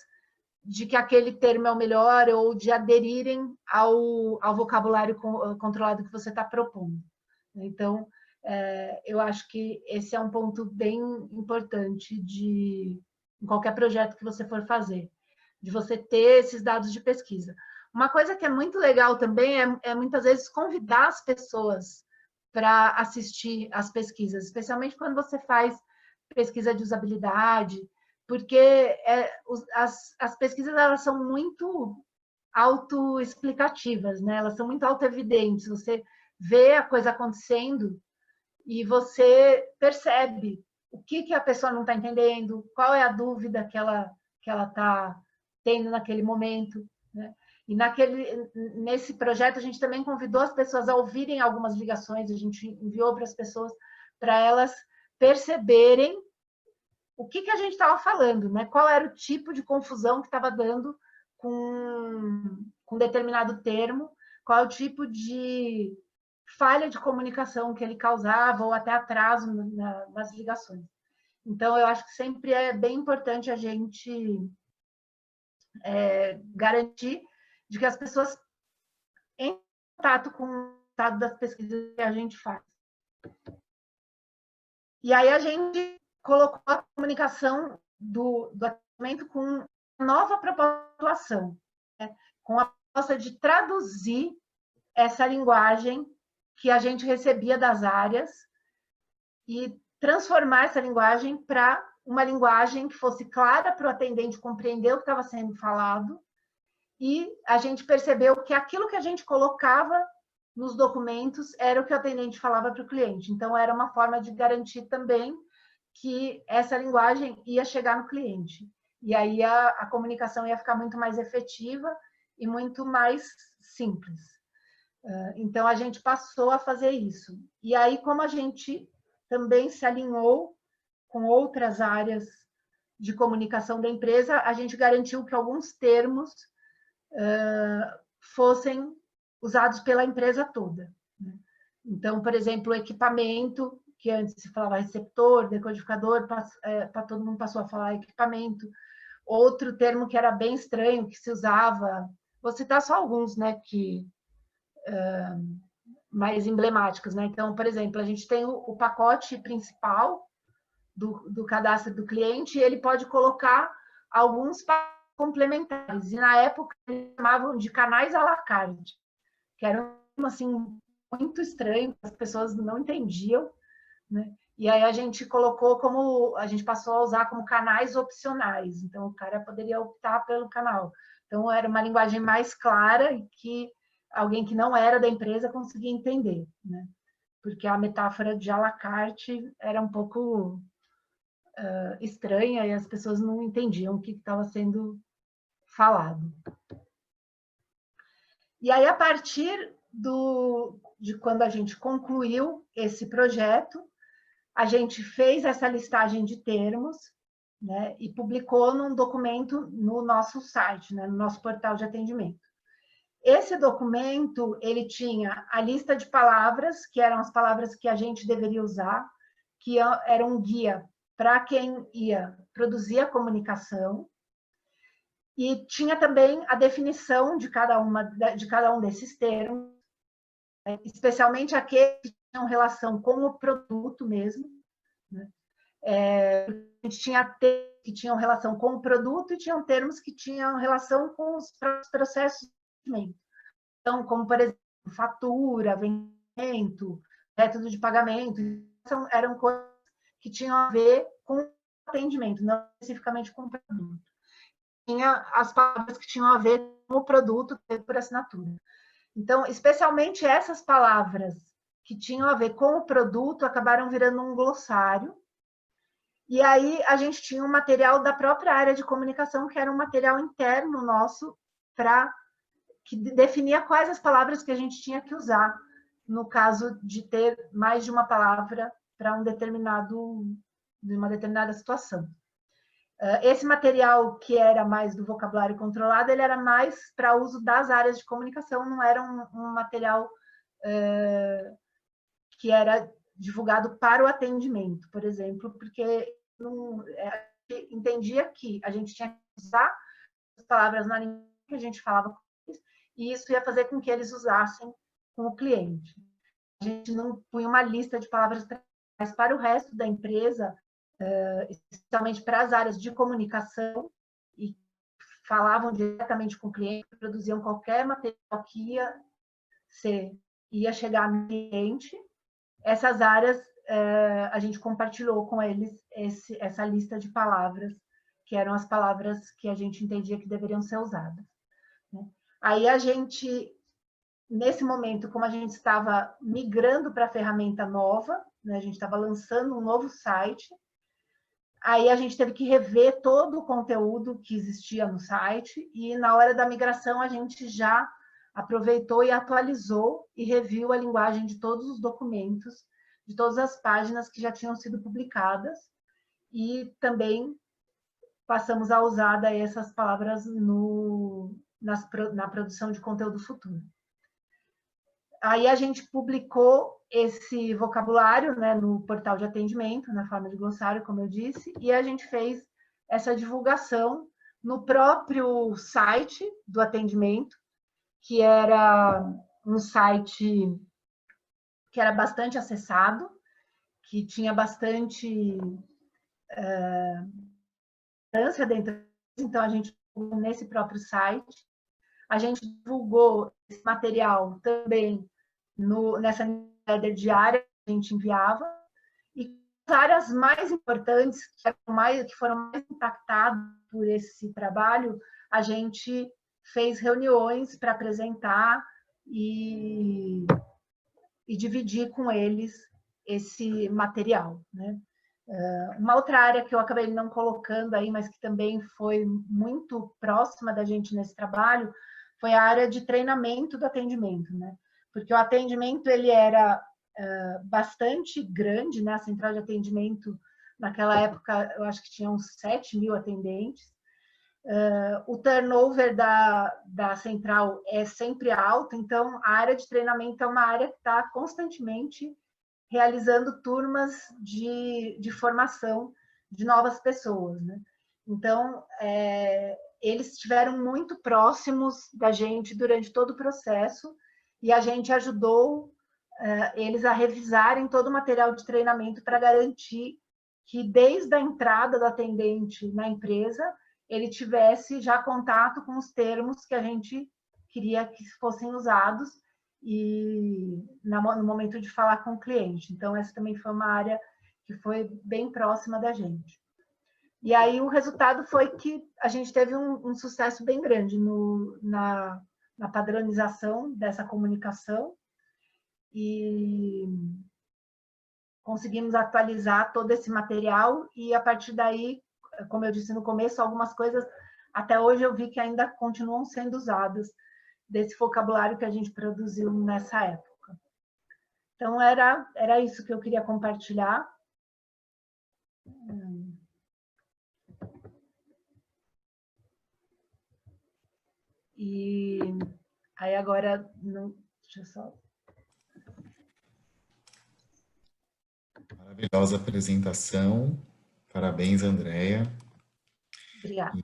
de que aquele termo é o melhor, ou de aderirem ao vocabulário controlado que você está propondo. Então, eu acho que esse é um ponto bem importante em qualquer projeto que você for fazer, de você ter esses dados de pesquisa. Uma coisa que é muito legal também é muitas vezes convidar as pessoas para assistir às pesquisas, especialmente quando você faz pesquisa de usabilidade, porque as pesquisas elas são muito autoexplicativas, né? Elas são muito autoevidentes. Você vê a coisa acontecendo e você percebe o que a pessoa não está entendendo, qual é a dúvida que ela está tendo naquele momento, né? E nesse projeto a gente também convidou as pessoas a ouvirem algumas ligações, a gente enviou para as pessoas para elas perceberem o que a gente estava falando, né? Qual era o tipo de confusão que estava dando com determinado termo, qual é o tipo de falha de comunicação que ele causava, ou até atraso nas ligações. Então, eu acho que sempre é bem importante a gente garantir de que as pessoas entrem em contato com o resultado das pesquisas que a gente faz. E aí a gente colocou a comunicação do atendimento com uma nova proposta de atuação, né? Com a proposta de traduzir essa linguagem que a gente recebia das áreas e transformar essa linguagem para uma linguagem que fosse clara para o atendente compreender o que estava sendo falado, e a gente percebeu que aquilo que a gente colocava nos documentos era o que o atendente falava para o cliente. Então, era uma forma de garantir também que essa linguagem ia chegar no cliente. E aí a comunicação ia ficar muito mais efetiva e muito mais simples. Então, a gente passou a fazer isso. E aí, como a gente também se alinhou com outras áreas de comunicação da empresa, a gente garantiu que alguns termos fossem usados pela empresa toda. Então, por exemplo, o equipamento, que antes se falava receptor, decodificador, todo mundo passou a falar equipamento. Outro termo que era bem estranho, que se usava, vou citar só alguns, né, mais emblemáticos, né? Então, por exemplo, a gente tem o pacote principal, do cadastro do cliente, e ele pode colocar alguns complementares. E na época eles chamavam de canais à la carte, que eram assim muito estranho, as pessoas não entendiam, né? E aí a gente passou a usar como canais opcionais. Então o cara poderia optar pelo canal. Então era uma linguagem mais clara e que alguém que não era da empresa conseguia entender, né? Porque a metáfora de à la carte era um pouco estranha e as pessoas não entendiam o que estava sendo falado. E aí, a partir de quando a gente concluiu esse projeto, a gente fez essa listagem de termos, né, e publicou num documento no nosso site, né, no nosso portal de atendimento. Esse documento, ele tinha a lista de palavras, que eram as palavras que a gente deveria usar, que era um guia para quem ia produzir a comunicação, e tinha também a definição de cada um desses termos, né? Especialmente aqueles que tinham relação com o produto mesmo, né? A gente tinha termos que tinham relação com o produto e tinham termos que tinham relação com os processos de atendimento. Então, como, por exemplo, fatura, vencimento, método de pagamento, eram coisas que tinham a ver com o atendimento, não especificamente com o produto. Tinha as palavras que tinham a ver com o produto por assinatura. Então, especialmente essas palavras que tinham a ver com o produto acabaram virando um glossário. E aí a gente tinha um material da própria área de comunicação, que era um material interno nosso, que definia quais as palavras que a gente tinha que usar no caso de ter mais de uma palavra para uma determinada situação. Esse material que era mais do vocabulário controlado, ele era mais para uso das áreas de comunicação, não era um material que era divulgado para o atendimento, por exemplo, porque entendia que a gente tinha que usar as palavras na língua que a gente falava com eles, e isso ia fazer com que eles usassem com o cliente. A gente não punha uma lista de palavras, mas para o resto da empresa, especialmente para as áreas de comunicação, e falavam diretamente com o cliente, produziam qualquer material que ia chegar no cliente. Essas áreas, a gente compartilhou com eles essa lista de palavras, que eram as palavras que a gente entendia que deveriam ser usadas, né? Aí a gente, nesse momento, como a gente estava migrando para a ferramenta nova, né, a gente estava lançando um novo site, aí a gente teve que rever todo o conteúdo que existia no site, e na hora da migração a gente já aproveitou e atualizou e reviu a linguagem de todos os documentos, de todas as páginas que já tinham sido publicadas, e também passamos a usar daí essas palavras na produção de conteúdo futuro. Aí a gente publicou esse vocabulário, né, no portal de atendimento, na forma de glossário, como eu disse, e a gente fez essa divulgação no próprio site do atendimento, que era um site que era bastante acessado, que tinha bastante distância dentro, então a gente divulgou nesse próprio site. A gente divulgou esse material também nessa newsletter diária que a gente enviava, e as áreas mais importantes, que foram mais impactadas por esse trabalho, a gente fez reuniões para apresentar e dividir com eles esse material, né? Uma outra área que eu acabei não colocando aí, mas que também foi muito próxima da gente nesse trabalho, foi a área de treinamento do atendimento, né? Porque o atendimento, ele era bastante grande, né? A central de atendimento, naquela época, eu acho que tinha uns 7.000 atendentes. O turnover da central é sempre alto, então a área de treinamento é uma área que está constantemente realizando turmas de formação de novas pessoas, né? Então, eles estiveram muito próximos da gente durante todo o processo, e a gente ajudou eles a revisarem todo o material de treinamento para garantir que desde a entrada do atendente na empresa, ele tivesse já contato com os termos que a gente queria que fossem usados e no momento de falar com o cliente. Então, essa também foi uma área que foi bem próxima da gente. E aí o resultado foi que a gente teve um sucesso bem grande na padronização dessa comunicação e conseguimos atualizar todo esse material e a partir daí, como eu disse no começo, algumas coisas até hoje eu vi que ainda continuam sendo usadas desse vocabulário que a gente produziu nessa época. Então, era isso que eu queria compartilhar. E aí agora, deixa eu só... Maravilhosa apresentação. Parabéns, Andréia. Obrigada.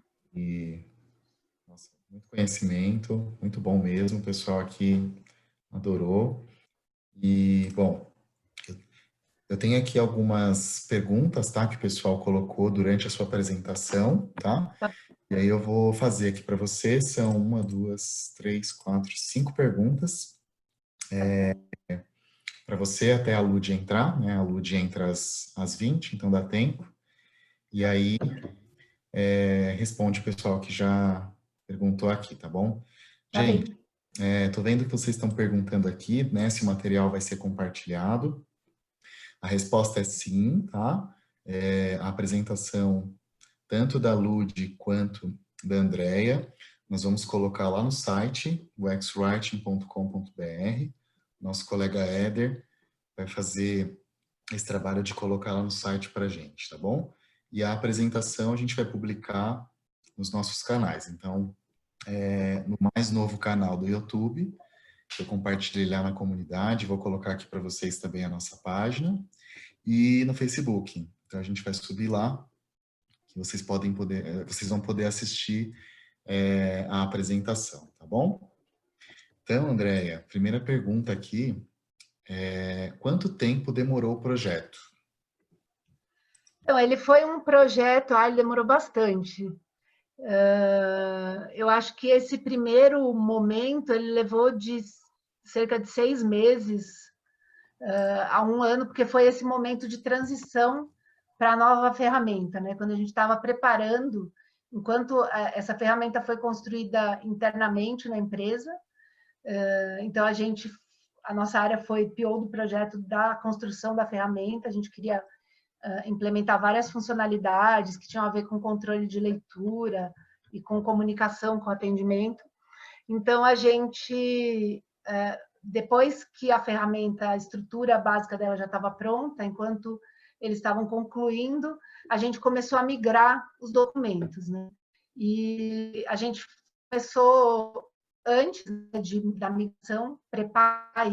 Nossa, muito conhecimento, muito bom mesmo. O pessoal aqui adorou. E, bom, eu tenho aqui algumas perguntas, tá, que o pessoal colocou durante a sua apresentação, tá? E aí eu vou fazer aqui para você. São 1, 2, 3, 4, 5 perguntas. Para você até a Lud entrar, né? A Lud entra às 20, então dá tempo. E aí responde o pessoal que já perguntou aqui, tá bom? Gente, tô vendo que vocês estão perguntando aqui, né, se o material vai ser compartilhado. A resposta é sim, tá? A apresentação, tanto da Lud quanto da Andrea, nós vamos colocar lá no site, uxwriting.com.br. Nosso colega Éder vai fazer esse trabalho de colocar lá no site para a gente, tá bom? E a apresentação a gente vai publicar nos nossos canais. Então, no mais novo canal do YouTube, eu compartilhei lá na comunidade, vou colocar aqui para vocês também a nossa página, e no Facebook. Então, a gente vai subir lá, que vocês vocês vão poder assistir a apresentação, tá bom? Então, Andréia, primeira pergunta aqui, quanto tempo demorou o projeto? Então, ele foi um projeto, ele demorou bastante. Eu acho que esse primeiro momento, ele levou de cerca de 6 meses a 1 ano, porque foi esse momento de transição para a nova ferramenta, né? Quando a gente estava preparando, enquanto essa ferramenta foi construída internamente na empresa, então a nossa área foi PO do projeto da construção da ferramenta, a gente queria implementar várias funcionalidades que tinham a ver com controle de leitura e com comunicação com atendimento. Então, a gente, depois que a ferramenta, a estrutura básica dela já estava pronta, enquanto eles estavam concluindo, a gente começou a migrar os documentos, né? E a gente começou, antes da migração, preparar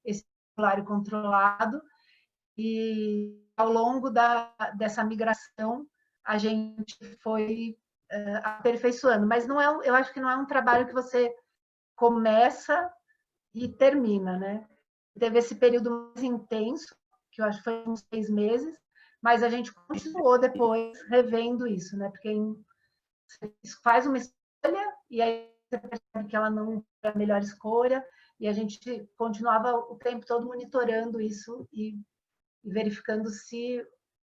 esse formulário controlado, e ao longo dessa migração a gente foi aperfeiçoando, mas não é, eu acho que não é um trabalho que você começa e termina, né? Teve esse período mais intenso, que eu acho que foi uns 6 meses, mas a gente continuou depois revendo isso, né? Porque você faz uma escolha e aí você percebe que ela não é a melhor escolha, e a gente continuava o tempo todo monitorando isso e verificando se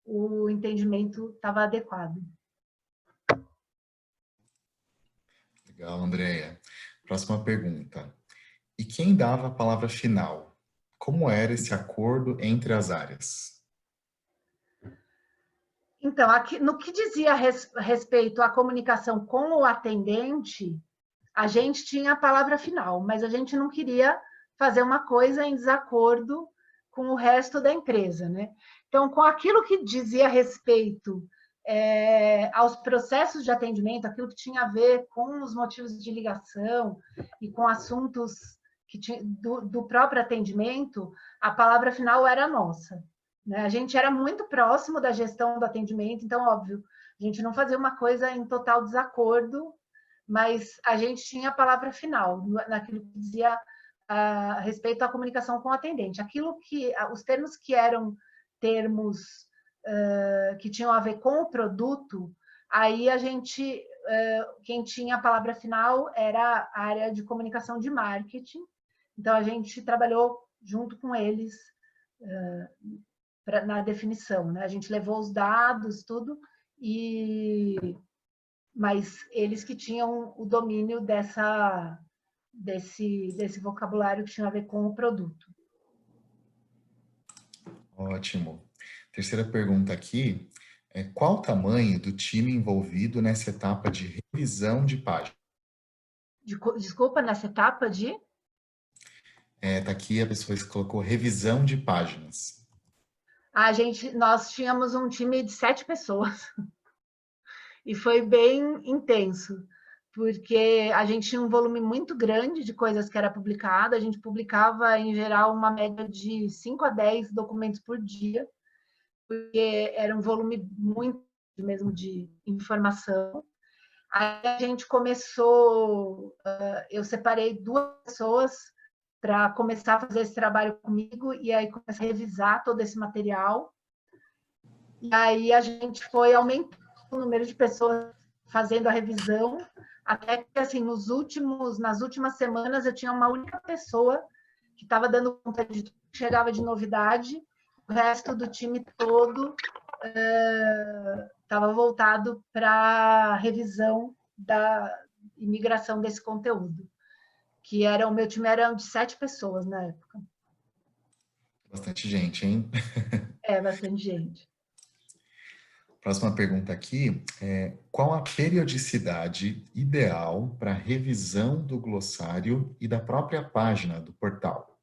o entendimento estava adequado. Legal, Andréia. Próxima pergunta. E quem dava a palavra final? Como era esse acordo entre as áreas? Então, aqui, no que dizia respeito à comunicação com o atendente, a gente tinha a palavra final, mas a gente não queria fazer uma coisa em desacordo com o resto da empresa, né? Então, com aquilo que dizia respeito aos processos de atendimento, aquilo que tinha a ver com os motivos de ligação e com assuntos do próprio atendimento, a palavra final era nossa, né? A gente era muito próximo da gestão do atendimento, então, óbvio, a gente não fazia uma coisa em total desacordo, mas a gente tinha a palavra final naquilo que dizia a respeito à comunicação com o atendente. Os termos que eram termos que tinham a ver com o produto, aí a gente, quem tinha a palavra final era a área de comunicação de marketing, então a gente trabalhou junto com eles na definição, né? A gente levou os dados, tudo, mas eles que tinham o domínio desse vocabulário que tinha a ver com o produto. Ótimo. Terceira pergunta aqui é: qual o tamanho do time envolvido nessa etapa de revisão de página? Desculpa, nessa etapa de? Tá aqui, a pessoa colocou revisão de páginas. Nós tínhamos um time de 7 pessoas e foi bem intenso, porque a gente tinha um volume muito grande de coisas que era publicado, a gente publicava, em geral, uma média de 5 a 10 documentos por dia, porque era um volume muito mesmo de informação. Aí a gente começou, eu separei 2 pessoas para começar a fazer esse trabalho comigo, e aí começar a revisar todo esse material. E aí a gente foi aumentando o número de pessoas fazendo a revisão, até que, assim, nas últimas semanas, eu tinha uma única pessoa que estava dando conta de tudo que chegava de novidade, o resto do time todo estava voltado para a revisão da imigração desse conteúdo, que o meu time era de 7 pessoas na época. Bastante gente, hein? Bastante gente. Próxima pergunta aqui é: qual a periodicidade ideal para revisão do glossário e da própria página do portal?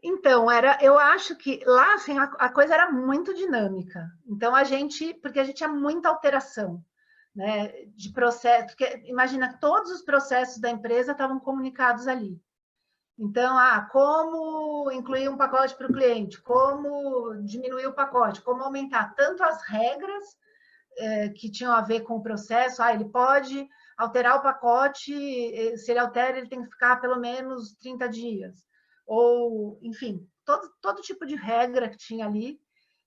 Então, eu acho que lá, assim, a coisa era muito dinâmica. Então, porque a gente tinha muita alteração, né, de processo, porque imagina, todos os processos da empresa estavam comunicados ali. Então, como incluir um pacote para o cliente, como diminuir o pacote, como aumentar tanto as regras que tinham a ver com o processo, ele pode alterar o pacote, se ele altera, ele tem que ficar pelo menos 30 dias. Ou, enfim, todo tipo de regra que tinha ali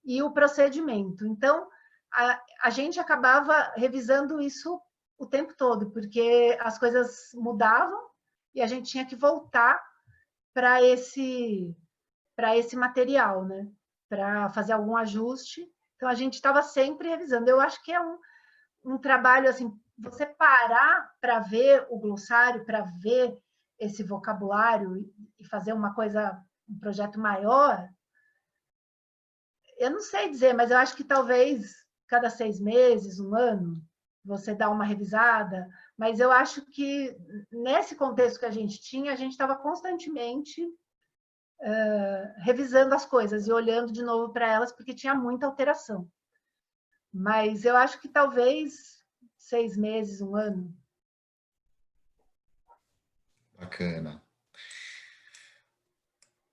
e o procedimento. Então, a gente acabava revisando isso o tempo todo, porque as coisas mudavam e a gente tinha que voltar para esse material, né? Para fazer algum ajuste. Então, a gente estava sempre revisando. Eu acho que é um trabalho, assim, você parar para ver o glossário, para ver esse vocabulário e fazer uma coisa, um projeto maior, eu não sei dizer, mas eu acho que talvez cada 6 meses, um ano, você dá uma revisada, mas eu acho que nesse contexto que a gente tinha, a gente estava constantemente revisando as coisas e olhando de novo para elas, porque tinha muita alteração. Mas eu acho que talvez 6 meses, um ano. Bacana.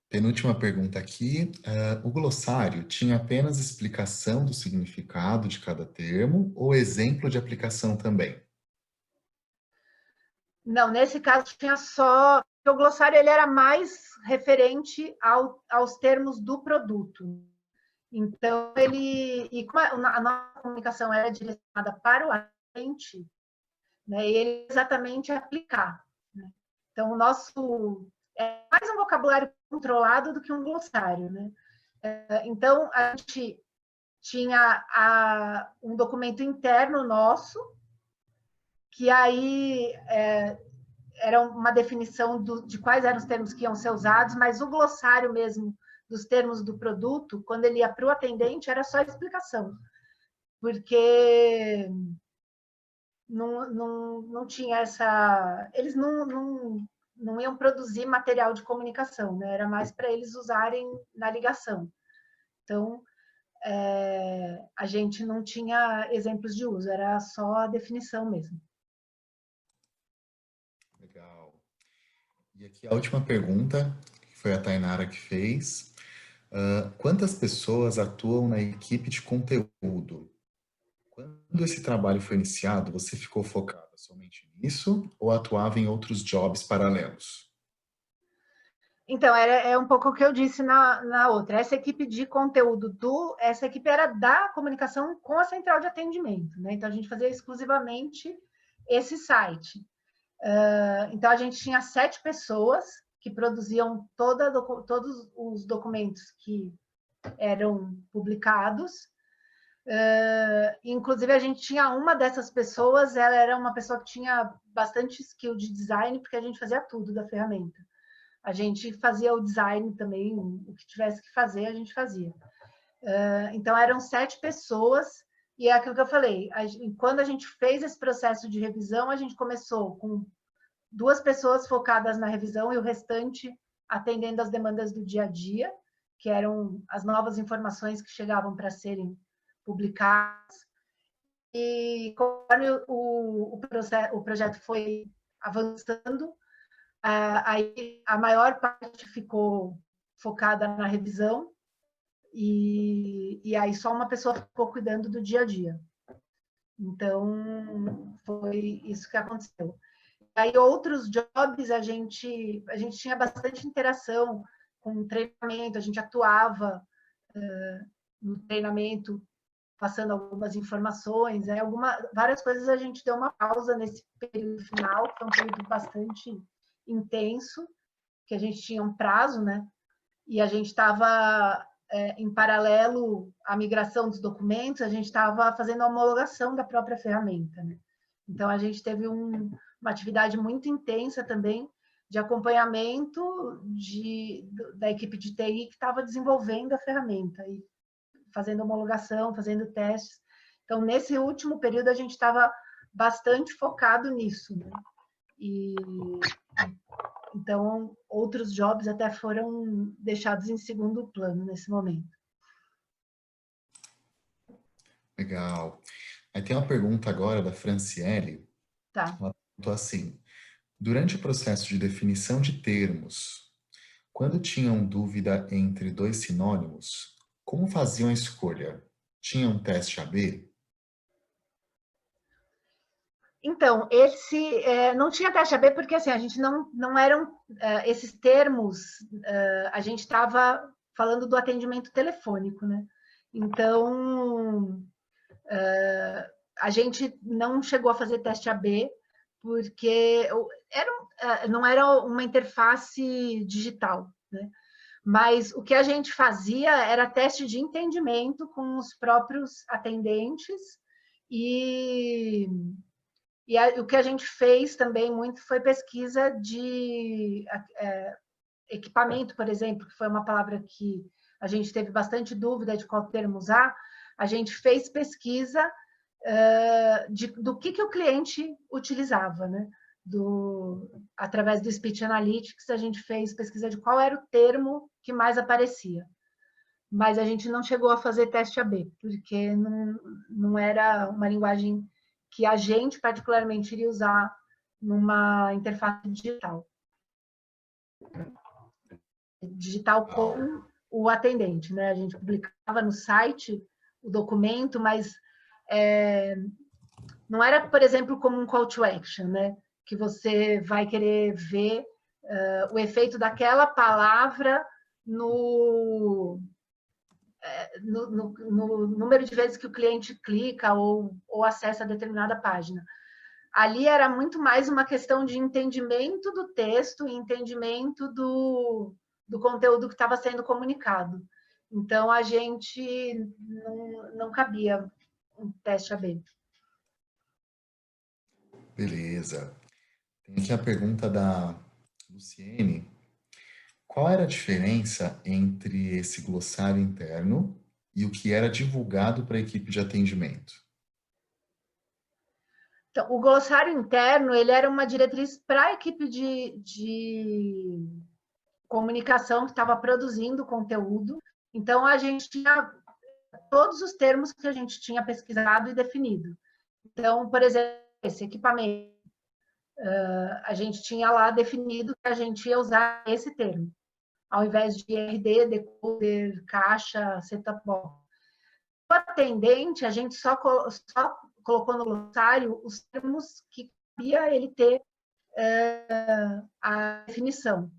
Penúltima pergunta aqui. O glossário tinha apenas explicação do significado de cada termo ou exemplo de aplicação também? Não, nesse caso tinha só... O glossário ele era mais referente aos termos do produto. Então, e como a nossa comunicação era direcionada para o agente, né, e ele exatamente aplicar. Né? Então, o nosso é mais um vocabulário controlado do que um glossário. Né? Então, a gente tinha um documento interno nosso, que aí era uma definição de quais eram os termos que iam ser usados, mas o glossário mesmo dos termos do produto, quando ele ia para o atendente, era só explicação, porque não tinha essa... Eles não iam produzir material de comunicação, né? Era mais para eles usarem na ligação. Então, a gente não tinha exemplos de uso, era só a definição mesmo. Legal. E aqui a última pergunta, que foi a Tainara que fez. Quantas pessoas atuam na equipe de conteúdo? Quando esse trabalho foi iniciado, você ficou focada somente nisso ou atuava em outros jobs paralelos? Então, é um pouco o que eu disse na outra. Essa equipe de conteúdo essa equipe era da comunicação com a central de atendimento, né? Então, a gente fazia exclusivamente esse site. Então, a gente tinha 7 pessoas que produziam todos os documentos que eram publicados. Inclusive, a gente tinha uma dessas pessoas, ela era uma pessoa que tinha bastante skill de design, porque a gente fazia tudo da ferramenta. A gente fazia o design também, o que tivesse que fazer, a gente fazia. Então, eram 7 pessoas, e é aquilo que eu falei, quando a gente fez esse processo de revisão, a gente começou com 2 pessoas focadas na revisão e o restante atendendo as demandas do dia a dia, que eram as novas informações que chegavam para serem publicadas. E conforme o projeto foi avançando, aí a maior parte ficou focada na revisão e aí só uma pessoa ficou cuidando do dia a dia. Então, foi isso que aconteceu. Aí, outros jobs, a gente tinha bastante interação com treinamento, a gente atuava no treinamento, passando algumas informações, várias coisas a gente deu uma pausa nesse período final, que foi um período bastante intenso, que a gente tinha um prazo, né? E a gente estava, em paralelo à migração dos documentos, a gente estava fazendo a homologação da própria ferramenta, né? Então, a gente teve uma atividade muito intensa também de acompanhamento da equipe de TI que estava desenvolvendo a ferramenta e fazendo homologação, fazendo testes. Então, nesse último período, a gente estava bastante focado nisso, né? E então, outros jobs até foram deixados em segundo plano nesse momento. Legal. Aí tem uma pergunta agora da Franciele. Tá. Ela perguntou assim: durante o processo de definição de termos, quando tinham dúvida entre 2 sinônimos, como faziam a escolha? Tinha um teste AB? Então, não tinha teste AB porque assim, a gente não eram esses termos, a gente estava falando do atendimento telefônico, né? Então, a gente não chegou a fazer teste AB porque não era uma interface digital, né? Mas o que a gente fazia era teste de entendimento com os próprios atendentes e o que a gente fez também muito foi pesquisa de equipamento, por exemplo, que foi uma palavra que a gente teve bastante dúvida de qual termo usar. A gente fez pesquisa do que o cliente utilizava, né? Através do Speech Analytics, a gente fez pesquisa de qual era o termo que mais aparecia. Mas a gente não chegou a fazer teste AB, porque não era uma linguagem que a gente particularmente iria usar numa interface digital. Digital com o atendente, né? A gente publicava no site o documento, mas não era, por exemplo, como um call to action, né? Que você vai querer ver o efeito daquela palavra no número de vezes que o cliente clica ou acessa determinada página. Ali era muito mais uma questão de entendimento do texto e entendimento do conteúdo que estava sendo comunicado. Então, a gente não cabia um teste AB. Beleza. Tem aqui a pergunta da Luciene. Qual era a diferença entre esse glossário interno e o que era divulgado para a equipe de atendimento? Então, o glossário interno ele era uma diretriz para a equipe de comunicação que estava produzindo conteúdo. Então, a gente tinha todos os termos que a gente tinha pesquisado e definido. Então, por exemplo, esse equipamento, a gente tinha lá definido que a gente ia usar esse termo, ao invés de RD, decoder, caixa, setup box. O atendente, a gente só colocou no glossário os termos que cabia ele ter a definição.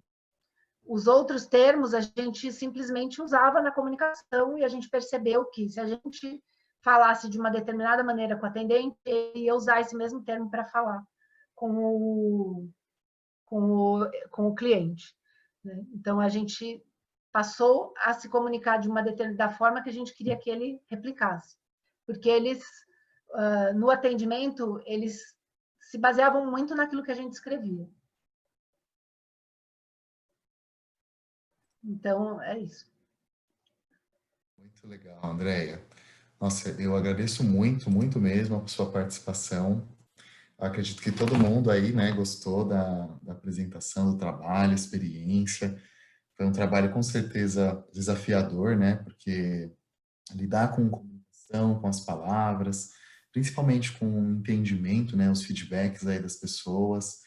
Os outros termos a gente simplesmente usava na comunicação e a gente percebeu que se a gente falasse de uma determinada maneira com o atendente, ele ia usar esse mesmo termo para falar com o cliente. Né? Então, a gente passou a se comunicar de uma determinada forma que a gente queria que ele replicasse. Porque eles, no atendimento, eles se baseavam muito naquilo que a gente escrevia. Então, é isso. Muito legal, Andréia. Nossa, eu agradeço muito, muito mesmo a sua participação. Eu acredito que todo mundo aí, né, gostou da apresentação, do trabalho, experiência. Foi um trabalho com certeza desafiador, né, porque lidar com comunicação, com as palavras, principalmente com o entendimento, né, os feedbacks aí das pessoas.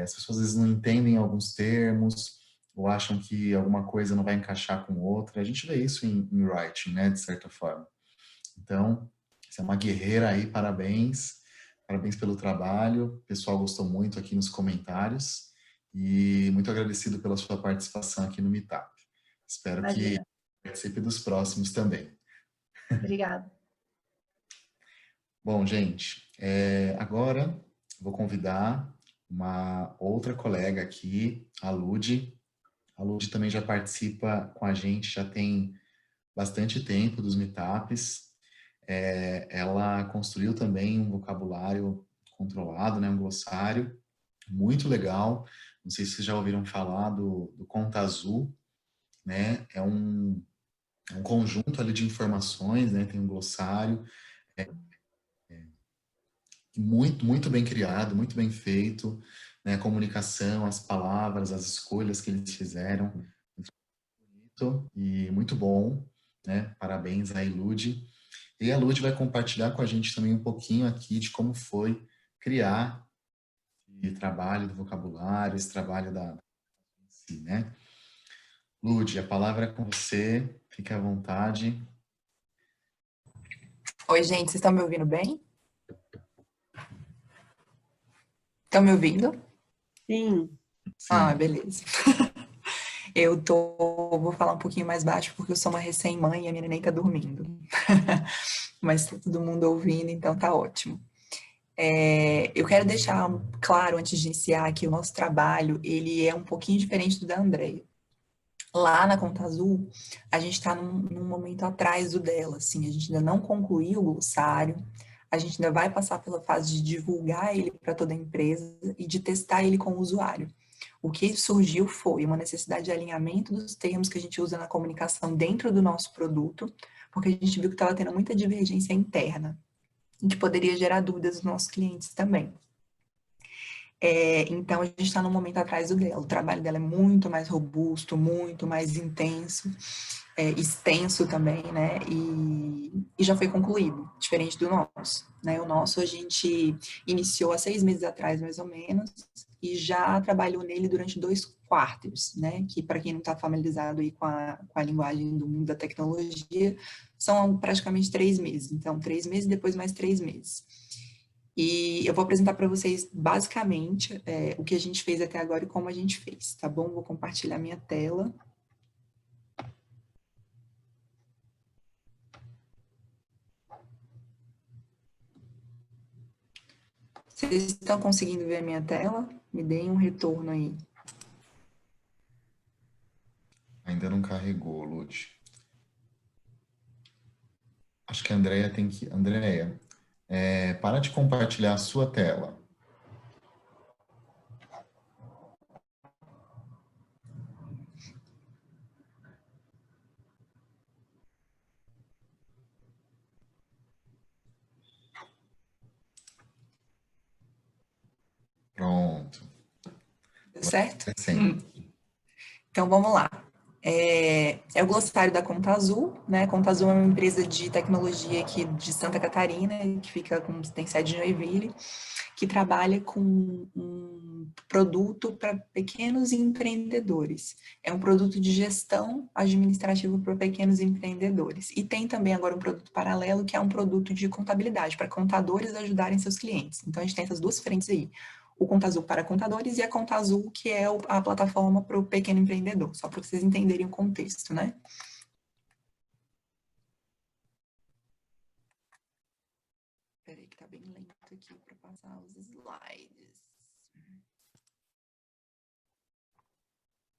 As pessoas às vezes não entendem alguns termos ou acham que alguma coisa não vai encaixar com outra. A gente vê isso em writing, né, de certa forma. Então, você é uma guerreira aí, parabéns. Parabéns pelo trabalho. O pessoal gostou muito aqui nos comentários e muito agradecido pela sua participação aqui no Meetup. Espero que Imagina. participe dos próximos também. Obrigada. Bom, gente, agora vou convidar uma outra colega aqui, a Ludi. A Ludi também já participa com a gente, já tem bastante tempo dos meetups. Ela construiu também um vocabulário controlado, né, um glossário, muito legal. Não sei se vocês já ouviram falar do Conta Azul, né? É um conjunto ali de informações, né? Tem um glossário, muito, muito bem criado, muito bem feito, né? A comunicação, as palavras, as escolhas que eles fizeram, muito e muito bom, né? Parabéns aí, Lud. E a Lud vai compartilhar com a gente também um pouquinho aqui de como foi criar esse trabalho do vocabulário, esse trabalho da si, né? Lud, a palavra é com você, fique à vontade. Oi, gente, vocês estão me ouvindo bem? Estão me ouvindo? Sim. Ah, Sim. beleza. Vou falar um pouquinho mais baixo porque eu sou uma recém-mãe e a minha neném tá dormindo. Mas tá todo mundo ouvindo, então tá ótimo. Eu quero deixar claro, antes de iniciar, que o nosso trabalho, ele é um pouquinho diferente do da Andréia. Lá na Conta Azul, a gente está num momento atrás do dela, assim, a gente ainda não concluiu o glossário, a gente ainda vai passar pela fase de divulgar ele para toda a empresa e de testar ele com o usuário. O que surgiu foi uma necessidade de alinhamento dos termos que a gente usa na comunicação dentro do nosso produto, porque a gente viu que estava tendo muita divergência interna, e que poderia gerar dúvidas dos nossos clientes também. Então, a gente está no momento atrás do dela. O trabalho dela é muito mais robusto, muito mais intenso, extenso também, né? E já foi concluído, diferente do nosso. Né? O nosso a gente iniciou há 6 meses atrás, mais ou menos, e já trabalhou nele durante 2 quarters, né? Que, para quem não está familiarizado aí com a linguagem do mundo da tecnologia, são praticamente 3 meses. Então, 3 meses, depois mais 3 meses. E eu vou apresentar para vocês, basicamente, o que a gente fez até agora e como a gente fez, tá bom? Vou compartilhar minha tela. Vocês estão conseguindo ver a minha tela? Me deem um retorno aí. Ainda não carregou, Lud. Acho que a Andrea tem que... Andrea, para de compartilhar a sua tela. Pronto. Deu certo? Sim. Então, vamos lá. É o glossário da Conta Azul, né? Conta Azul é uma empresa de tecnologia aqui de Santa Catarina, que tem sede em Joinville, que trabalha com um produto para pequenos empreendedores. É um produto de gestão administrativa para pequenos empreendedores. E tem também agora um produto paralelo, que é um produto de contabilidade, para contadores ajudarem seus clientes. Então, a gente tem essas duas frentes aí. o Conta Azul para contadores e a Conta Azul, que é a plataforma para o pequeno empreendedor, só para vocês entenderem o contexto, né? Peraí que tá bem lento aqui para passar os slides.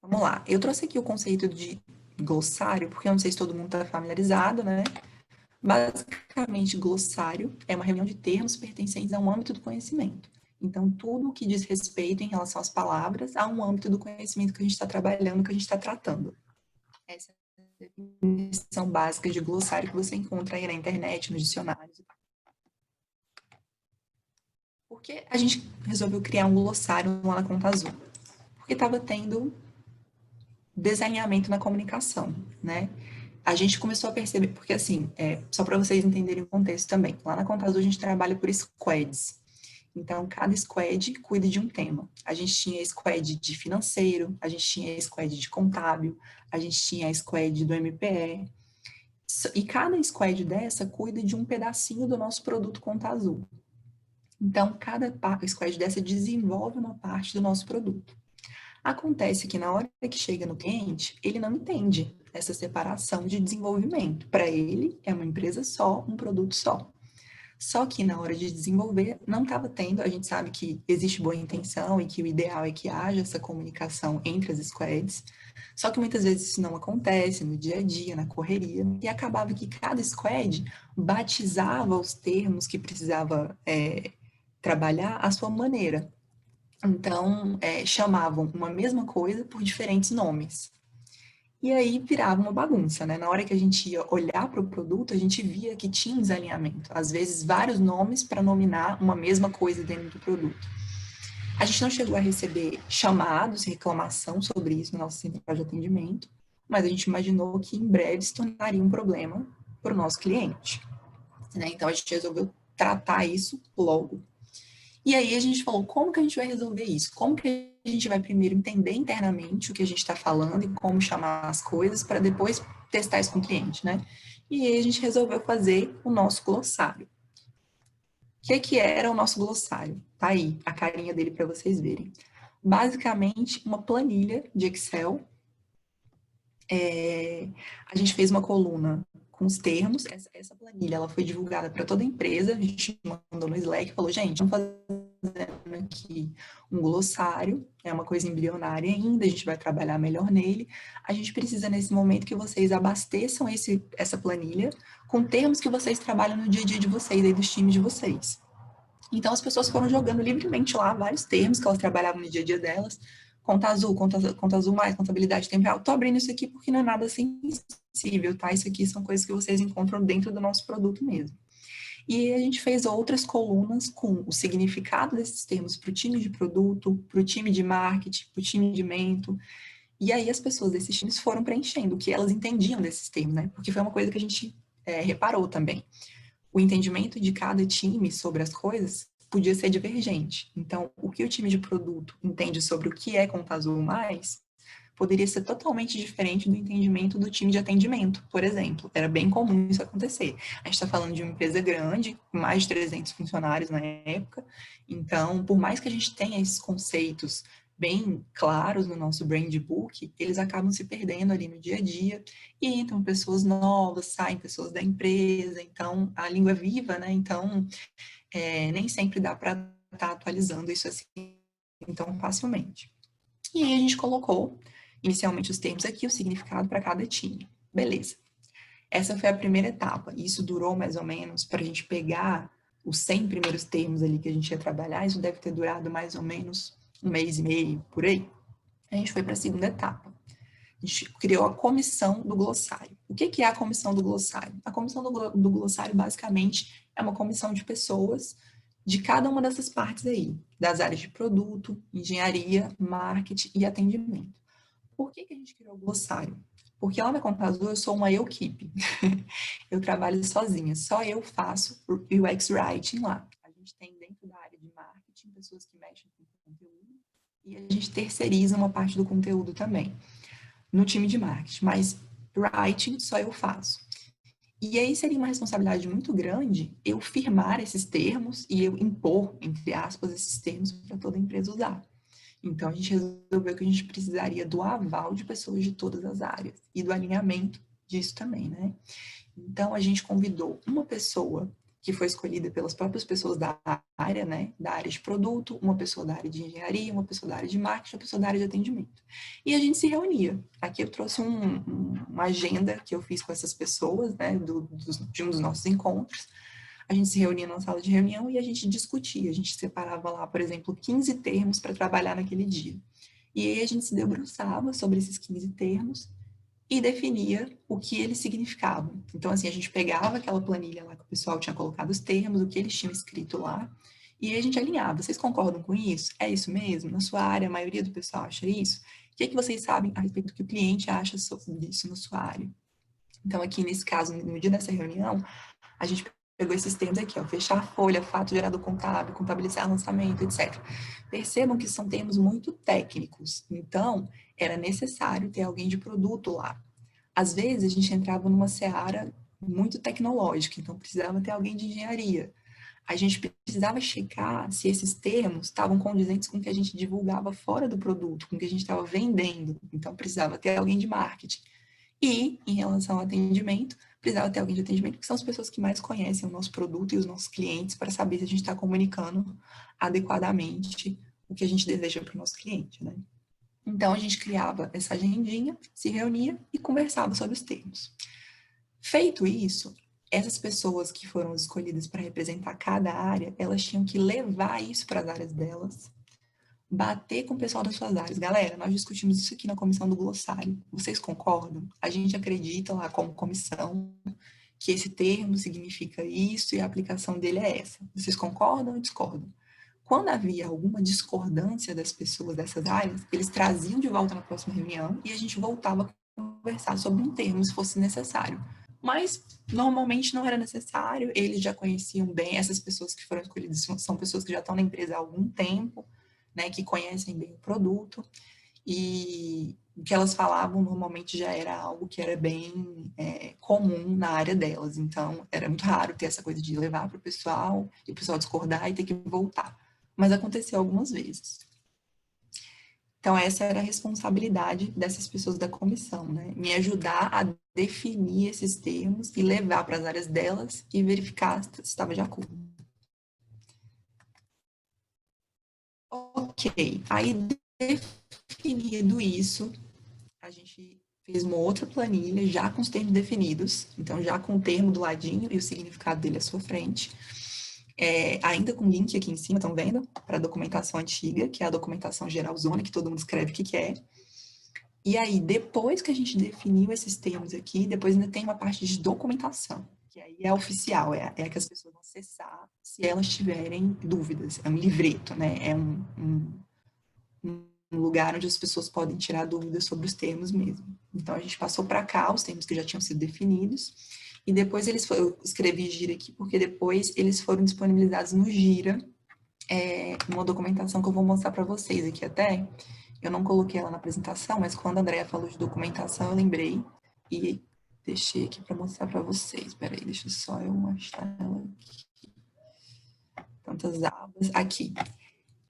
Vamos lá, eu trouxe aqui o conceito de glossário, porque eu não sei se todo mundo está familiarizado, né? Basicamente, glossário é uma reunião de termos pertencentes a um âmbito do conhecimento. Então, tudo o que diz respeito em relação às palavras a um âmbito do conhecimento que a gente está trabalhando, que a gente está tratando. Essa é a definição básica de glossário que você encontra aí na internet, nos dicionários. Por que a gente resolveu criar um glossário lá na Conta Azul? Porque estava tendo desalinhamento na comunicação, né? A gente começou a perceber, porque assim, só para vocês entenderem o contexto também, lá na Conta Azul a gente trabalha por squads. Então, cada squad cuida de um tema. A gente tinha squad de financeiro, a gente tinha squad de contábil, a gente tinha a squad do MPE. E cada squad dessa cuida de um pedacinho do nosso produto Conta Azul. Então, cada squad dessa desenvolve uma parte do nosso produto. Acontece que na hora que chega no cliente, ele não entende essa separação de desenvolvimento. Para ele, é uma empresa só, um produto só. Só que na hora de desenvolver, não estava tendo, a gente sabe que existe boa intenção e que o ideal é que haja essa comunicação entre as squads, só que muitas vezes isso não acontece no dia a dia, na correria, e acabava que cada squad batizava os termos que precisava trabalhar à sua maneira. Então, chamavam uma mesma coisa por diferentes nomes. E aí virava uma bagunça, né? Na hora que a gente ia olhar para o produto, a gente via que tinha um desalinhamento. Às vezes, vários nomes para nominar uma mesma coisa dentro do produto. A gente não chegou a receber chamados, reclamação sobre isso no nosso centro de atendimento, mas a gente imaginou que em breve se tornaria um problema para o nosso cliente, né? Então, a gente resolveu tratar isso logo. E aí a gente falou, como que a gente vai resolver isso? Como que a gente vai primeiro entender internamente o que a gente está falando e como chamar as coisas para depois testar isso com o cliente, né? E aí a gente resolveu fazer o nosso glossário. O que era o nosso glossário? Tá aí a carinha dele para vocês verem. Basicamente, uma planilha de Excel. A gente fez uma coluna com os termos. Essa planilha ela foi divulgada para toda a empresa. A gente mandou no Slack e falou, gente, vamos fazendo aqui um glossário, é uma coisa embrionária ainda, a gente vai trabalhar melhor nele. A gente precisa, nesse momento, que vocês abasteçam essa planilha com termos que vocês trabalham no dia a dia de vocês, aí dos times de vocês. Então, as pessoas foram jogando livremente lá vários termos que elas trabalhavam no dia a dia delas. Conta azul, conta azul mais, contabilidade temporal. Tô abrindo isso aqui porque não é nada sensível, tá? Isso aqui são coisas que vocês encontram dentro do nosso produto mesmo. E a gente fez outras colunas com o significado desses termos para o time de produto, para o time de marketing, para o time de mento. E aí as pessoas desses times foram preenchendo o que elas entendiam desses termos, né? Porque foi uma coisa que a gente reparou também. O entendimento de cada time sobre as coisas podia ser divergente. Então, o que o time de produto entende sobre o que é Conta Azul mais poderia ser totalmente diferente do entendimento do time de atendimento, por exemplo. Era bem comum isso acontecer. A gente está falando de uma empresa grande, com mais de 300 funcionários na época, então, por mais que a gente tenha esses conceitos bem claros no nosso brand book, eles acabam se perdendo ali no dia a dia, e entram pessoas novas, saem pessoas da empresa, então, a língua é viva, né? Então, nem sempre dá para estar atualizando isso assim tão facilmente. E aí a gente colocou inicialmente os termos aqui, o significado para cada time. Beleza. Essa foi a primeira etapa. Isso durou mais ou menos, para a gente pegar os 100 primeiros termos ali que a gente ia trabalhar, isso deve ter durado mais ou menos 1 mês e meio, por aí. A gente foi para a segunda etapa. A gente criou a comissão do glossário. O que é a comissão do glossário? A comissão do glossário, basicamente, é uma comissão de pessoas de cada uma dessas partes aí, das áreas de produto, engenharia, marketing e atendimento. Por que a gente criou o glossário? Porque lá na Conta Azul eu sou uma equipe. Eu trabalho sozinha, só eu faço o UX Writing lá. A gente tem dentro da área de marketing pessoas que mexem com conteúdo e a gente terceiriza uma parte do conteúdo também no time de marketing, mas writing só eu faço. E aí seria uma responsabilidade muito grande eu firmar esses termos e eu impor, entre aspas, esses termos para toda a empresa usar. Então, a gente resolveu que a gente precisaria do aval de pessoas de todas as áreas e do alinhamento disso também, né? Então, a gente convidou uma pessoa que foi escolhida pelas próprias pessoas da área, né? Da área de produto, uma pessoa da área de engenharia, uma pessoa da área de marketing, uma pessoa da área de atendimento. E a gente se reunia. Aqui eu trouxe uma agenda que eu fiz com essas pessoas, né? De um dos nossos encontros. A gente se reunia numa sala de reunião e a gente discutia. A gente separava lá, por exemplo, 15 termos para trabalhar naquele dia. E aí a gente se debruçava sobre esses 15 termos e definia o que eles significavam. Então, assim, a gente pegava aquela planilha lá que o pessoal tinha colocado os termos, o que eles tinham escrito lá, e aí a gente alinhava. Vocês concordam com isso? É isso mesmo? Na sua área, a maioria do pessoal acha isso? O que é que vocês sabem a respeito do que o cliente acha sobre isso na sua área? Então, aqui nesse caso, no dia dessa reunião, a gente pegou esses termos aqui, ó, fechar a folha, fato gerador contábil, contabilizar lançamento, etc. Percebam que são termos muito técnicos, então era necessário ter alguém de produto lá. Às vezes a gente entrava numa seara muito tecnológica, então precisava ter alguém de engenharia. A gente precisava checar se esses termos estavam condizentes com o que a gente divulgava fora do produto, com o que a gente estava vendendo. Então precisava ter alguém de marketing. E, em relação ao atendimento, precisava ter alguém de atendimento, que são as pessoas que mais conhecem o nosso produto e os nossos clientes, para saber se a gente está comunicando adequadamente o que a gente deseja para o nosso cliente, né? Então, a gente criava essa agendinha, se reunia e conversava sobre os termos. Feito isso, essas pessoas que foram escolhidas para representar cada área, elas tinham que levar isso para as áreas delas, bater com o pessoal das suas áreas. Galera, nós discutimos isso aqui na comissão do glossário. Vocês concordam? A gente acredita lá como comissão que esse termo significa isso e a aplicação dele é essa. Vocês concordam ou discordam? Quando havia alguma discordância das pessoas dessas áreas, eles traziam de volta na próxima reunião e a gente voltava a conversar sobre um termo, se fosse necessário. Mas normalmente não era necessário, eles já conheciam bem, essas pessoas que foram escolhidas são pessoas que já estão na empresa há algum tempo, né, que conhecem bem o produto, e o que elas falavam normalmente já era algo que era bem comum na área delas. Então, era muito raro ter essa coisa de levar para o pessoal e o pessoal discordar e ter que voltar. Mas aconteceu algumas vezes. Então, essa era a responsabilidade dessas pessoas da comissão, né? Me ajudar a definir esses termos e levar para as áreas delas e verificar se estava de acordo. Ok, aí definido isso, a gente fez uma outra planilha já com os termos definidos, então já com o termo do ladinho e o significado dele à sua frente. Ainda com link aqui em cima, estão vendo? Para a documentação antiga, que é a documentação geralzona, que todo mundo escreve o que é. E aí, depois que a gente definiu esses termos aqui, depois ainda tem uma parte de documentação, que aí é oficial, é a que as pessoas vão acessar se elas tiverem dúvidas. É um livreto, né? É um lugar onde as pessoas podem tirar dúvidas sobre os termos mesmo. Então, a gente passou para cá os termos que já tinham sido definidos, e depois eu escrevi Gira aqui, porque depois eles foram disponibilizados no Gira, uma documentação que eu vou mostrar para vocês aqui até. Eu não coloquei ela na apresentação, mas quando a Andrea falou de documentação, eu lembrei e deixei aqui para mostrar para vocês. Peraí, deixa só eu achar ela aqui. Tantas abas. Aqui.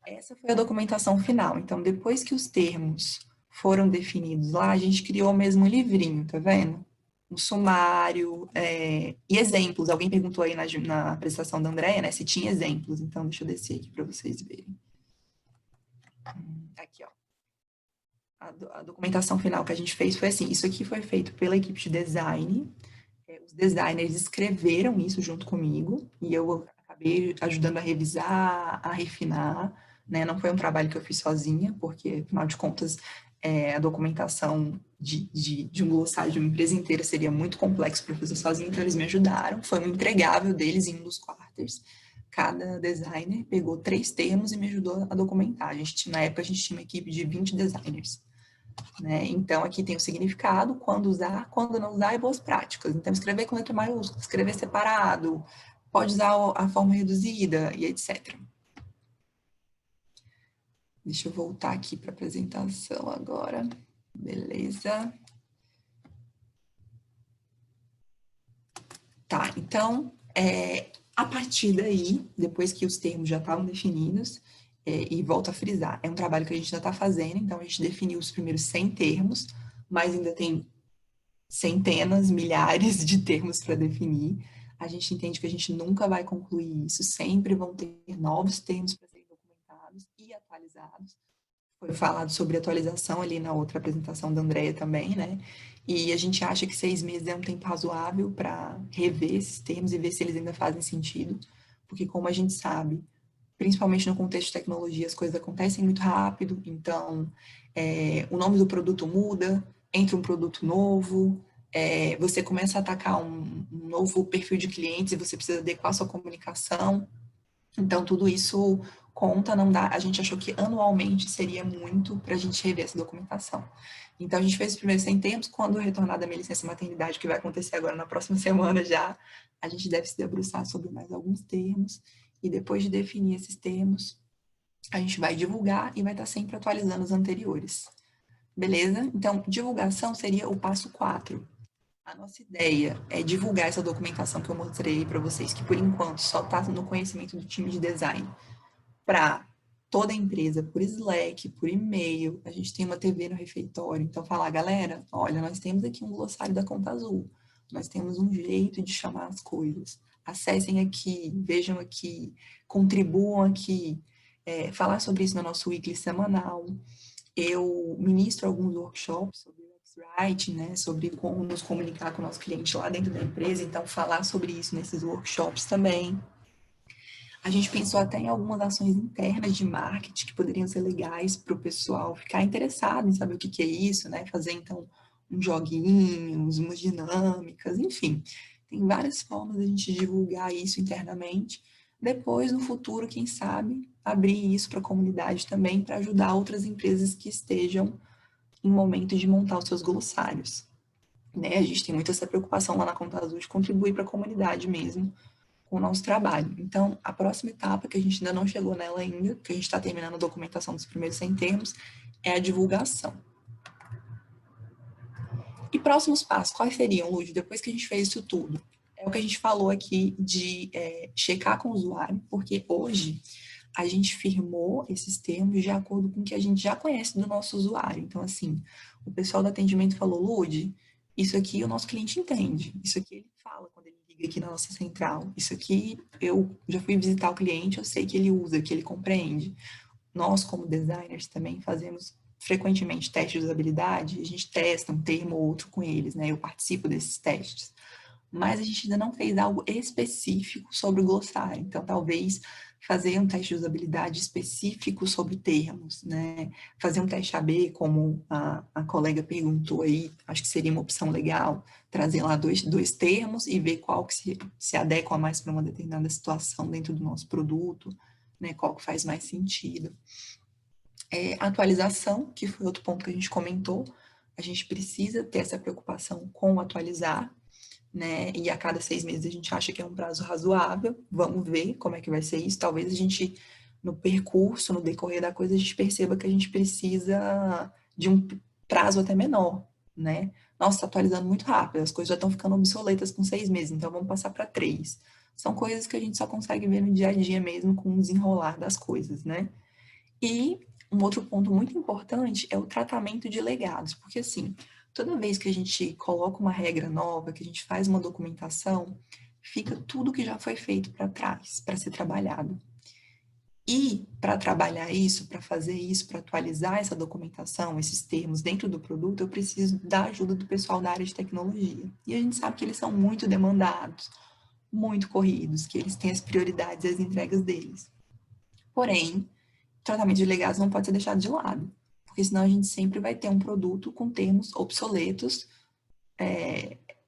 Essa foi a documentação final. Então, depois que os termos foram definidos lá, a gente criou mesmo um livrinho, tá vendo? Um sumário e exemplos. Alguém perguntou aí na apresentação da Andrea, né, se tinha exemplos. Então, deixa eu descer aqui para vocês verem. Aqui, ó. A documentação final que a gente fez foi assim, isso aqui foi feito pela equipe de design, os designers escreveram isso junto comigo, e eu acabei ajudando a revisar, a refinar, né? Não foi um trabalho que eu fiz sozinha, porque, afinal de contas, a documentação de um glossário de uma empresa inteira seria muito complexo para fazer sozinha, então eles me ajudaram, foi um entregável deles em um dos quarters. Cada designer pegou 3 termos e me ajudou a documentar. Na época, a gente tinha uma equipe de 20 designers. Né? Então, aqui tem o significado, quando usar, quando não usar e boas práticas. Então, escrever com letra maiúscula, escrever separado, pode usar a forma reduzida e etc. Deixa eu voltar aqui para a apresentação agora. Beleza. Tá, então, a partir daí, depois que os termos já estavam definidos, e volto a frisar, é um trabalho que a gente ainda está fazendo, então a gente definiu os primeiros 100 termos, mas ainda tem centenas, milhares de termos para definir. A gente entende que a gente nunca vai concluir isso, sempre vão ter novos termos para serem documentados e atualizados. Foi falado sobre atualização ali na outra apresentação da Andrea também, né? E a gente acha que 6 meses é um tempo razoável para rever esses termos e ver se eles ainda fazem sentido, porque como a gente sabe, principalmente no contexto de tecnologia, as coisas acontecem muito rápido, então o nome do produto muda, entra um produto novo, você começa a atacar um novo perfil de clientes e você precisa adequar a sua comunicação. Então, tudo isso conta, não dá. A gente achou que anualmente seria muito para a gente rever essa documentação. Então, a gente fez os primeiros 100 termos. Quando retornar da minha licença maternidade, que vai acontecer agora na próxima semana já, a gente deve se debruçar sobre mais alguns termos. E depois de definir esses termos, a gente vai divulgar e vai estar sempre atualizando os anteriores. Beleza? Então, divulgação seria o passo 4. A nossa ideia é divulgar essa documentação que eu mostrei para vocês, que por enquanto só está no conhecimento do time de design, para toda a empresa, por Slack, por e-mail. A gente tem uma TV no refeitório, então falar, galera, olha, nós temos aqui um glossário da Conta Azul, nós temos um jeito de chamar as coisas. Acessem aqui, vejam aqui, contribuam aqui. Falar sobre isso no nosso weekly semanal. Eu ministro alguns workshops sobre UX Writing, né, sobre como nos comunicar com o nosso cliente lá dentro da empresa, então falar sobre isso nesses workshops também. A gente pensou até em algumas ações internas de marketing que poderiam ser legais para o pessoal ficar interessado em saber o que é isso, né, fazer então uns joguinhos, umas dinâmicas, enfim. Tem várias formas de a gente divulgar isso internamente. Depois, no futuro, quem sabe, abrir isso para a comunidade também, para ajudar outras empresas que estejam em momento de montar os seus glossários. Né? A gente tem muito essa preocupação lá na Conta Azul de contribuir para a comunidade mesmo com o nosso trabalho. Então, a próxima etapa, que a gente ainda não chegou nela ainda, que a gente está terminando a documentação dos primeiros 100 termos, é a divulgação. E próximos passos, quais seriam, Lúcio, depois que a gente fez isso tudo? É o que a gente falou aqui de checar com o usuário, porque hoje a gente firmou esses termos de acordo com o que a gente já conhece do nosso usuário. Então, assim, o pessoal do atendimento falou, Lud, isso aqui o nosso cliente entende, isso aqui ele fala quando ele liga aqui na nossa central, isso aqui eu já fui visitar o cliente, eu sei que ele usa, que ele compreende. Nós, como designers, também fazemos frequentemente testes de usabilidade, a gente testa um termo ou outro com eles, né? Eu participo desses testes. Mas a gente ainda não fez algo específico sobre o glossário. Então, talvez fazer um teste de usabilidade específico sobre termos, né? Fazer um teste AB, como a colega perguntou aí, acho que seria uma opção legal, trazer lá dois termos e ver qual que se adequa mais para uma determinada situação dentro do nosso produto, né? Qual que faz mais sentido. Atualização, que foi outro ponto que a gente comentou, a gente precisa ter essa preocupação com atualizar, né? E a cada 6 meses a gente acha que é um prazo razoável. Vamos ver como é que vai ser isso. Talvez a gente, no percurso, no decorrer da coisa, a gente perceba que a gente precisa de um prazo até menor, né? Nossa, está atualizando muito rápido, as coisas já estão ficando obsoletas com 6 meses, então vamos passar para 3. São coisas que a gente só consegue ver no dia a dia mesmo com o desenrolar das coisas, né? E um outro ponto muito importante é o tratamento de legados, porque assim, toda vez que a gente coloca uma regra nova, que a gente faz uma documentação, fica tudo que já foi feito para trás, para ser trabalhado. E para trabalhar isso, para fazer isso, para atualizar essa documentação, esses termos dentro do produto, eu preciso da ajuda do pessoal da área de tecnologia. E a gente sabe que eles são muito demandados, muito corridos, que eles têm as prioridades e as entregas deles. Porém, tratamento de legados não pode ser deixado de lado, porque senão a gente sempre vai ter um produto com termos obsoletos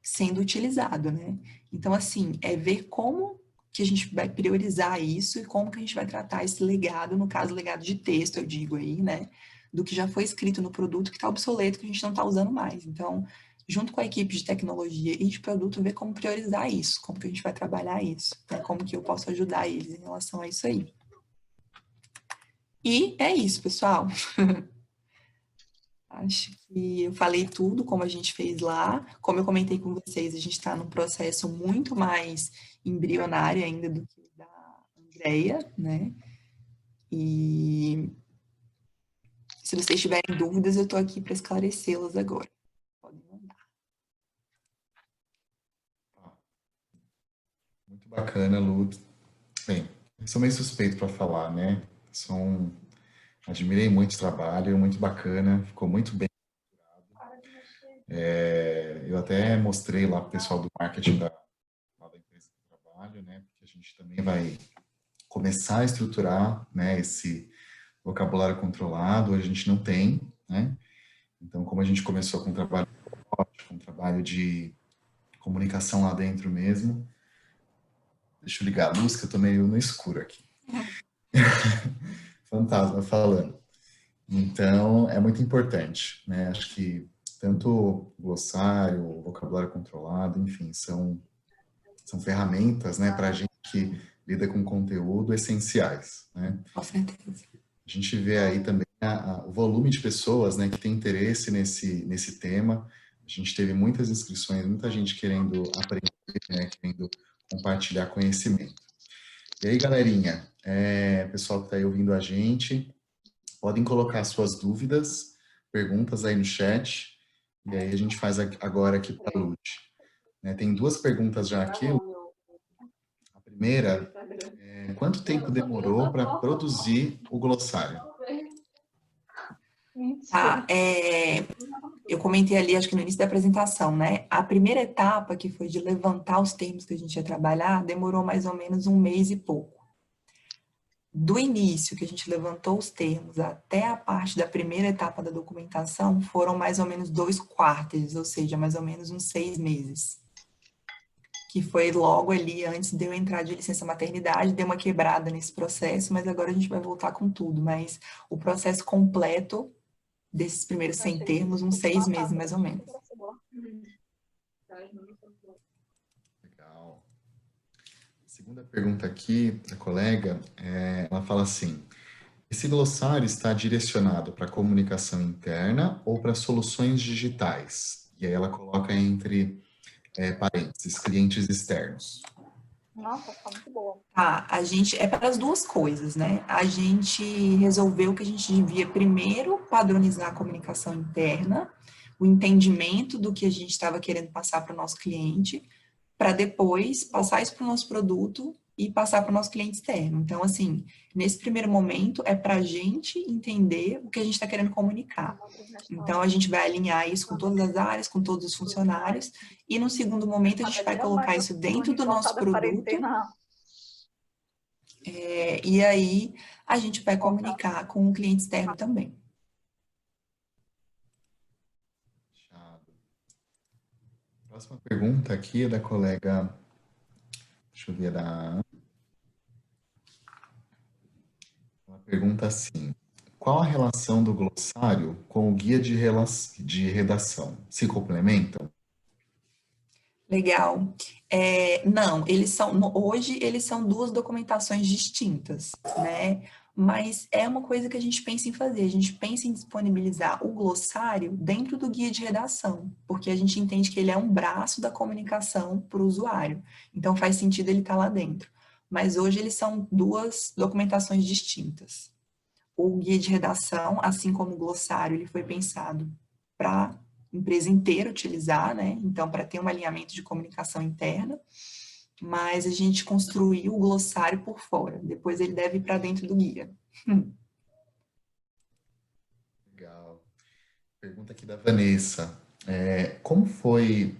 sendo utilizado, né? Então, assim, é ver como que a gente vai priorizar isso e como que a gente vai tratar esse legado, no caso, legado de texto, eu digo aí, né? Do que já foi escrito no produto que está obsoleto, que a gente não está usando mais. Então, junto com a equipe de tecnologia e de produto, ver como priorizar isso, como que a gente vai trabalhar isso, né? Como que eu posso ajudar eles em relação a isso aí. E é isso, pessoal. Acho que eu falei tudo como a gente fez lá. Como eu comentei com vocês, a gente está num processo muito mais embrionário ainda do que o da Andrea, né? E se vocês tiverem dúvidas, eu estou aqui para esclarecê-las agora. Podem mandar. Muito bacana, Lu. Bem, eu sou meio suspeito para falar, né? Admirei muito o trabalho, muito bacana, ficou muito bem. Eu até mostrei lá para o pessoal do marketing lá da empresa que eu trabalho, né? Porque a gente também vai começar a estruturar, né, esse vocabulário controlado. Hoje a gente não tem, né? Então, como a gente começou com um trabalho com um trabalho de comunicação lá dentro mesmo, deixa eu ligar a luz que eu tô meio no escuro aqui. Fantasma falando. Então, é muito importante, né? Acho que tanto o glossário, o vocabulário controlado, enfim, são ferramentas, né, para a gente que lida com conteúdo essenciais, né? Com certeza. A gente vê aí também o volume de pessoas, né, que tem interesse nesse tema. A gente teve muitas inscrições, muita gente querendo aprender, né, querendo compartilhar conhecimento. E aí, galerinha, pessoal que está aí ouvindo a gente, podem colocar suas dúvidas, perguntas aí no chat, e aí a gente faz agora aqui para a Lud. Tem duas perguntas já aqui. A primeira quanto tempo demorou para produzir o glossário? Tá, eu comentei ali, acho que no início da apresentação, né? A primeira etapa, que foi de levantar os termos que a gente ia trabalhar, demorou mais ou menos 1 mês e pouco. Do início, que a gente levantou os termos, até a parte da primeira etapa da documentação, foram mais ou menos 2 quartos, ou seja, mais ou menos uns 6 meses. Que foi logo ali antes de eu entrar de licença maternidade, deu uma quebrada nesse processo, mas agora a gente vai voltar com tudo. Mas o processo completo desses primeiros 100 termos, uns 6 meses mais ou menos. Legal. A segunda pergunta aqui da colega, ela fala assim, esse glossário está direcionado para comunicação interna ou para soluções digitais? E aí ela coloca entre parênteses, clientes externos. Nossa, tá muito boa. Tá, a gente, é para as duas coisas, né? A gente resolveu que a gente devia primeiro padronizar a comunicação interna, o entendimento do que a gente estava querendo passar para o nosso cliente, para depois passar isso para o nosso produto e passar para o nosso cliente externo. Então, assim, nesse primeiro momento é para a gente entender o que a gente está querendo comunicar. Então, a gente vai alinhar isso com todas as áreas, com todos os funcionários, e no segundo momento a gente vai colocar isso dentro do nosso produto, e aí a gente vai comunicar com o cliente externo também. Próxima pergunta aqui é da colega, deixa eu ver, ela pergunta assim, qual a relação do glossário com o guia de redação? Se complementam? Legal. Não, hoje eles são 2 documentações distintas, né? Mas é uma coisa que a gente pensa em fazer, a gente pensa em disponibilizar o glossário dentro do guia de redação, porque a gente entende que ele é um braço da comunicação para o usuário, então faz sentido ele estar lá dentro. Mas hoje eles são 2 documentações distintas. O guia de redação, assim como o glossário, ele foi pensado para empresa inteira utilizar, né? Então, para ter um alinhamento de comunicação interna, mas a gente construiu o glossário por fora. Depois ele deve ir para dentro do guia. Legal. Pergunta aqui da Vanessa. Como foi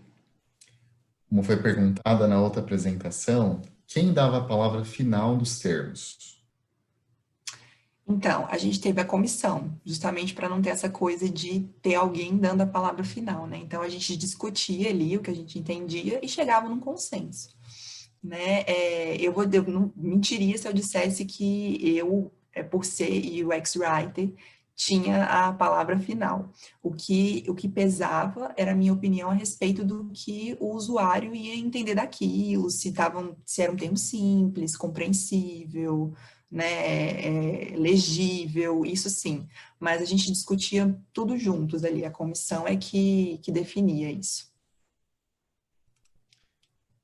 perguntada na outra apresentação, quem dava a palavra final dos termos? Então, a gente teve a comissão, justamente para não ter essa coisa de ter alguém dando a palavra final, né? Então, a gente discutia ali o que a gente entendia e chegava num consenso, né? Eu não mentiria se eu dissesse que eu, por ser UX Writer, tinha a palavra final. O que pesava era a minha opinião a respeito do que o usuário ia entender daquilo, se era um termo simples, compreensível, né, legível, isso sim. Mas a gente discutia tudo juntos ali, a comissão é que definia isso.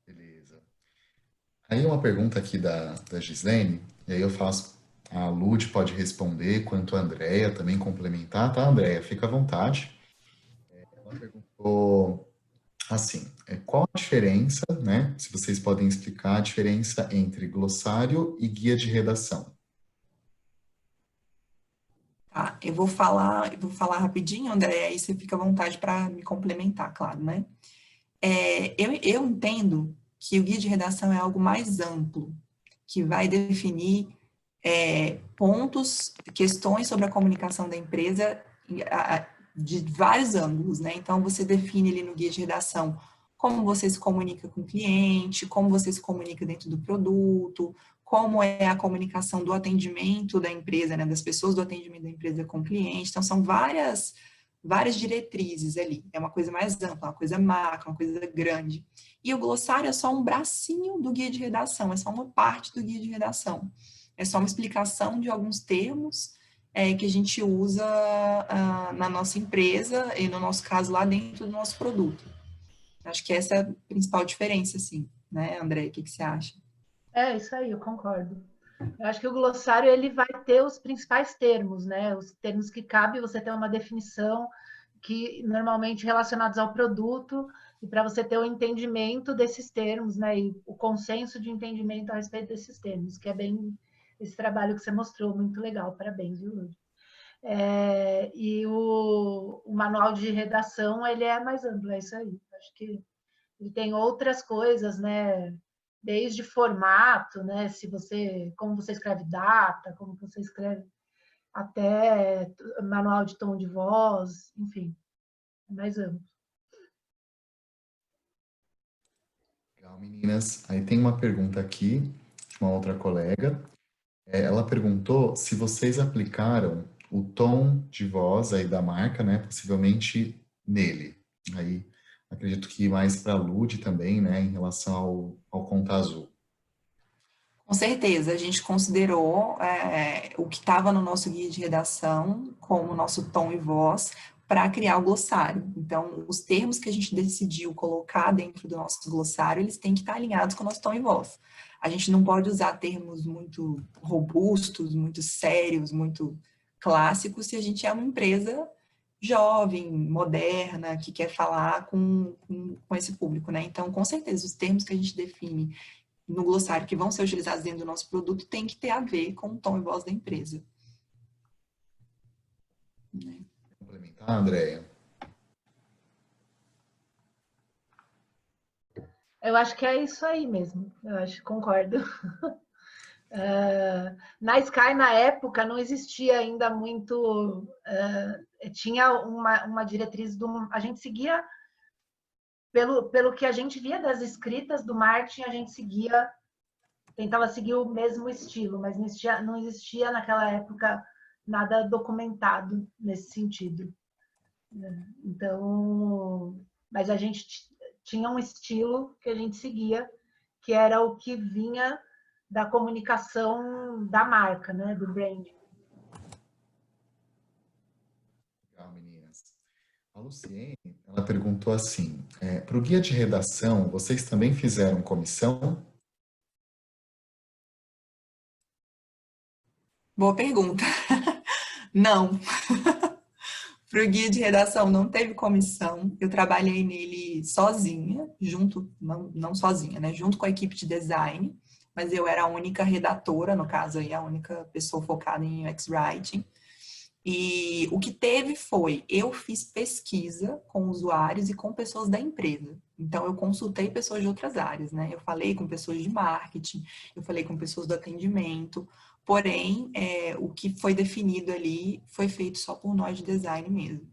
Beleza. Aí uma pergunta aqui da Gislene, e aí eu faço, a Lud pode responder, quanto a Andrea também complementar, tá, Andrea? Fica à vontade. Ela perguntou assim, qual a diferença, né, se vocês podem explicar a diferença entre glossário e guia de redação? Tá, eu vou falar rapidinho, André, aí você fica à vontade para me complementar, claro, né? Eu entendo que o guia de redação é algo mais amplo, que vai definir pontos, questões sobre a comunicação da empresa de vários ângulos, né? Então, você define ali no guia de redação como você se comunica com o cliente, como você se comunica dentro do produto, como é a comunicação do atendimento da empresa, né? Das pessoas do atendimento da empresa com o cliente. Então, são várias diretrizes ali. É uma coisa mais ampla, uma coisa macro, uma coisa grande. E o glossário é só um bracinho do guia de redação, é só uma parte do guia de redação. É só uma explicação de alguns termos que a gente usa na nossa empresa e, no nosso caso, lá dentro do nosso produto. Acho que essa é a principal diferença, assim, né, André? O que você acha? É, isso aí, eu concordo. Eu acho que o glossário ele vai ter os principais termos, né? Os termos que cabe você ter uma definição que normalmente relacionados ao produto e para você ter o entendimento desses termos, né? E o consenso de entendimento a respeito desses termos, que é bem esse trabalho que você mostrou, muito legal. Parabéns, viu, Lud? E o manual de redação ele é mais amplo, é isso aí. Acho que ele tem outras coisas, né? Desde formato, né? Se você, como você escreve data, como você escreve até manual de tom de voz, enfim, é mais amplo. Legal, meninas. Aí tem uma pergunta aqui de uma outra colega. Ela perguntou se vocês aplicaram o tom de voz aí da marca, né? Possivelmente nele. Aí acredito que mais para a Lud também, né? Em relação ao Conta Azul. Com certeza, a gente considerou o que estava no nosso guia de redação como nosso tom e voz para criar o glossário. Então, os termos que a gente decidiu colocar dentro do nosso glossário, eles têm que estar alinhados com o nosso tom e voz. A gente não pode usar termos muito robustos, muito sérios, muito clássicos, se a gente é uma empresa jovem, moderna, que quer falar com esse público, né? Então, com certeza, os termos que a gente define no glossário que vão ser utilizados dentro do nosso produto tem que ter a ver com o tom e voz da empresa. Né? Complementar, Andréia? Eu acho que é isso aí mesmo, eu acho, concordo. Na Sky, na época, não existia ainda muito. Tinha uma diretriz a gente seguia, pelo que a gente via das escritas do Martin, a gente tentava seguir o mesmo estilo, mas não existia naquela época nada documentado nesse sentido. Então, mas a gente tinha um estilo que a gente seguia, que era o que vinha da comunicação da marca, né, do branding. Legal, meninas. A Luciene, ela perguntou assim, para o guia de redação, vocês também fizeram comissão? Boa pergunta. Não. Para o guia de redação não teve comissão. Eu trabalhei nele sozinha, não sozinha, né? Junto com a equipe de design, mas eu era a única redatora, no caso aí, a única pessoa focada em UX Writing. E o que teve foi, eu fiz pesquisa com usuários e com pessoas da empresa. Então, eu consultei pessoas de outras áreas, né? Eu falei com pessoas de marketing, eu falei com pessoas do atendimento, porém, o que foi definido ali foi feito só por nós de design mesmo.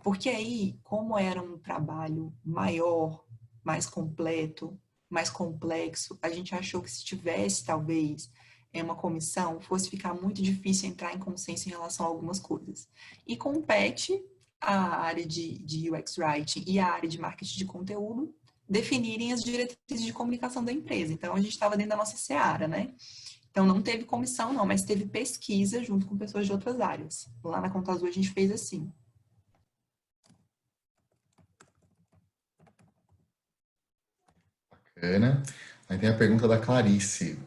Porque aí, como era um trabalho maior, mais completo, mais complexo, a gente achou que se tivesse, talvez, uma comissão, fosse ficar muito difícil entrar em consenso em relação a algumas coisas. E compete a área de UX Writing e a área de marketing de conteúdo definirem as diretrizes de comunicação da empresa. Então, a gente estava dentro da nossa seara, né? Então, não teve comissão, não, mas teve pesquisa junto com pessoas de outras áreas. Lá na Conta Azul, a gente fez assim. Bacana. Aí tem a pergunta da Clarice.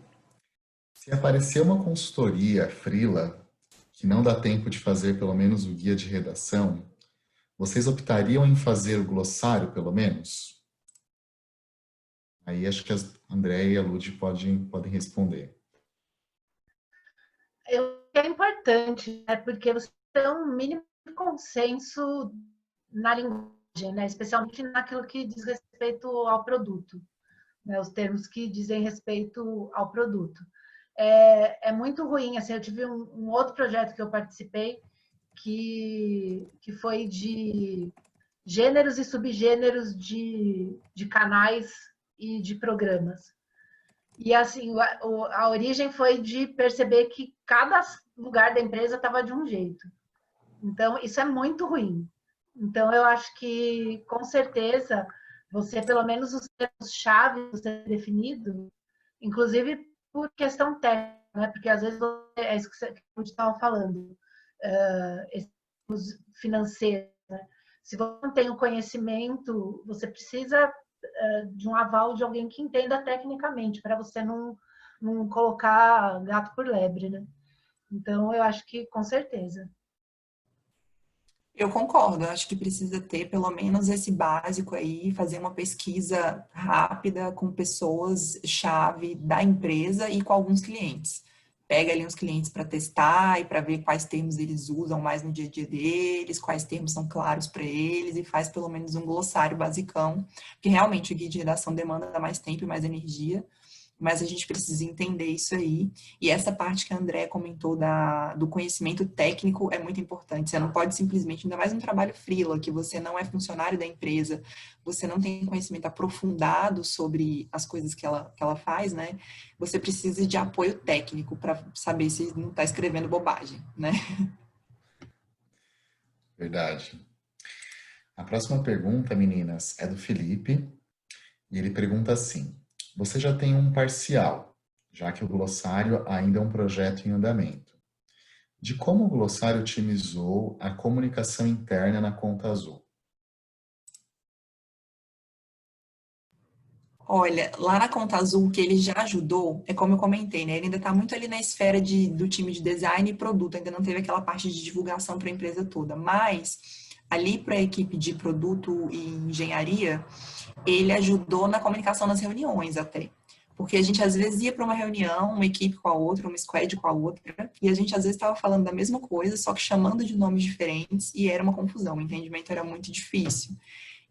Se aparecer uma consultoria freela que não dá tempo de fazer pelo menos o guia de redação, vocês optariam em fazer o glossário, pelo menos? Aí acho que a Andréia e a Lud podem responder. É importante, né? Porque você tem um mínimo de consenso na linguagem, né? Especialmente naquilo que diz respeito ao produto, né? Os termos que dizem respeito ao produto. É muito ruim, assim, eu tive um outro projeto que eu participei que foi de gêneros e subgêneros de canais e de programas. E assim, a origem foi de perceber que cada lugar da empresa estava de um jeito. Então, isso é muito ruim. Então, eu acho que, com certeza, você, pelo menos os termos-chave, você definido, inclusive por questão técnica, né? Porque às vezes é isso que você estava falando, financeiro, né? Se você não tem o conhecimento, você precisa de um aval de alguém que entenda tecnicamente, para você não colocar gato por lebre, né? Então, eu acho que com certeza. Eu concordo, eu acho que precisa ter pelo menos esse básico aí, fazer uma pesquisa rápida com pessoas-chave da empresa e com alguns clientes. Pega ali uns clientes para testar e para ver quais termos eles usam mais no dia a dia deles, quais termos são claros para eles e faz pelo menos um glossário basicão, porque realmente o guia de redação demanda mais tempo e mais energia, mas a gente precisa entender isso aí. E essa parte que a André comentou do conhecimento técnico é muito importante. Você não pode simplesmente, ainda mais um trabalho freela, que você não é funcionário da empresa, você não tem conhecimento aprofundado sobre as coisas que ela faz, né? Você precisa de apoio técnico para saber se não está escrevendo bobagem, né? Verdade. A próxima pergunta, meninas, é do Felipe, e ele pergunta assim: você já tem um parcial, já que o glossário ainda é um projeto em andamento. De como o glossário otimizou a comunicação interna na Conta Azul? Olha, lá na Conta Azul, que ele já ajudou, é como eu comentei, né? Ele ainda está muito ali na esfera do time de design e produto, ainda não teve aquela parte de divulgação para a empresa toda. Mas ali para a equipe de produto e engenharia, ele ajudou na comunicação nas reuniões até. Porque a gente às vezes ia para uma reunião, uma equipe com a outra, uma squad com a outra, e a gente às vezes estava falando da mesma coisa, só que chamando de nomes diferentes, e era uma confusão, o entendimento era muito difícil.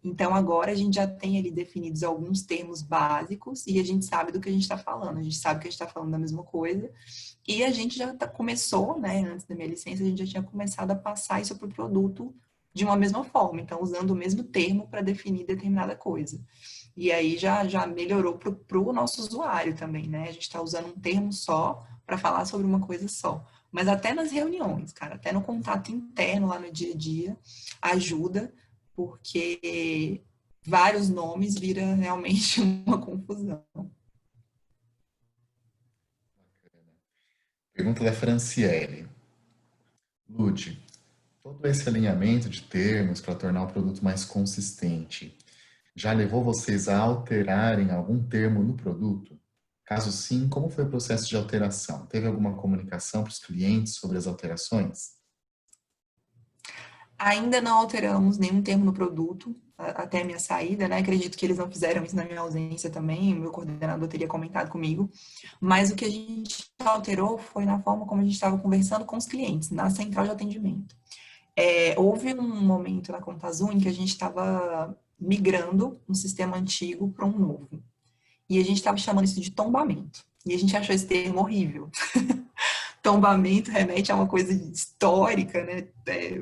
Então, agora a gente já tem ali definidos alguns termos básicos e a gente sabe do que a gente está falando. A gente sabe que a gente está falando da mesma coisa. E a gente já começou, né? Antes da minha licença, a gente já tinha começado a passar isso para o produto de uma mesma forma. Então, usando o mesmo termo para definir determinada coisa. E aí já melhorou para o nosso usuário também, né? A gente está usando um termo só para falar sobre uma coisa só. Mas até nas reuniões, cara, até no contato interno lá no dia a dia, ajuda, porque vários nomes vira realmente uma confusão. Pergunta da Franciele. Lud, todo esse alinhamento de termos para tornar o produto mais consistente já levou vocês a alterarem algum termo no produto? Caso sim, como foi o processo de alteração? Teve alguma comunicação para os clientes sobre as alterações? Ainda não alteramos nenhum termo no produto, até a minha saída, né? Acredito que eles não fizeram isso na minha ausência também, o meu coordenador teria comentado comigo. Mas o que a gente alterou foi na forma como a gente estava conversando com os clientes, na central de atendimento. Houve um momento na Conta Azul em que a gente estava migrando um sistema antigo para um novo. E a gente estava chamando isso de tombamento. E a gente achou esse termo horrível. Tombamento remete a uma coisa histórica, né?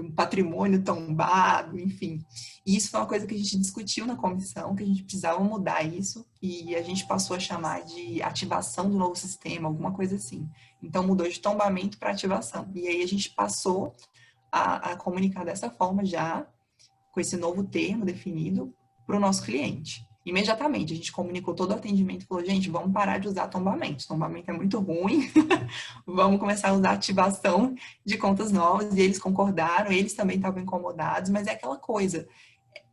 Um patrimônio tombado, enfim. E isso foi uma coisa que a gente discutiu na comissão, que a gente precisava mudar isso, e a gente passou a chamar de ativação do novo sistema, alguma coisa assim. Então mudou de tombamento para ativação. E aí a gente passou a comunicar dessa forma já, com esse novo termo definido, para o nosso cliente. Imediatamente, a gente comunicou todo o atendimento e falou, gente, vamos parar de usar tombamento. Tombamento é muito ruim, vamos começar a usar ativação de contas novas. E eles concordaram, eles também estavam incomodados, mas é aquela coisa,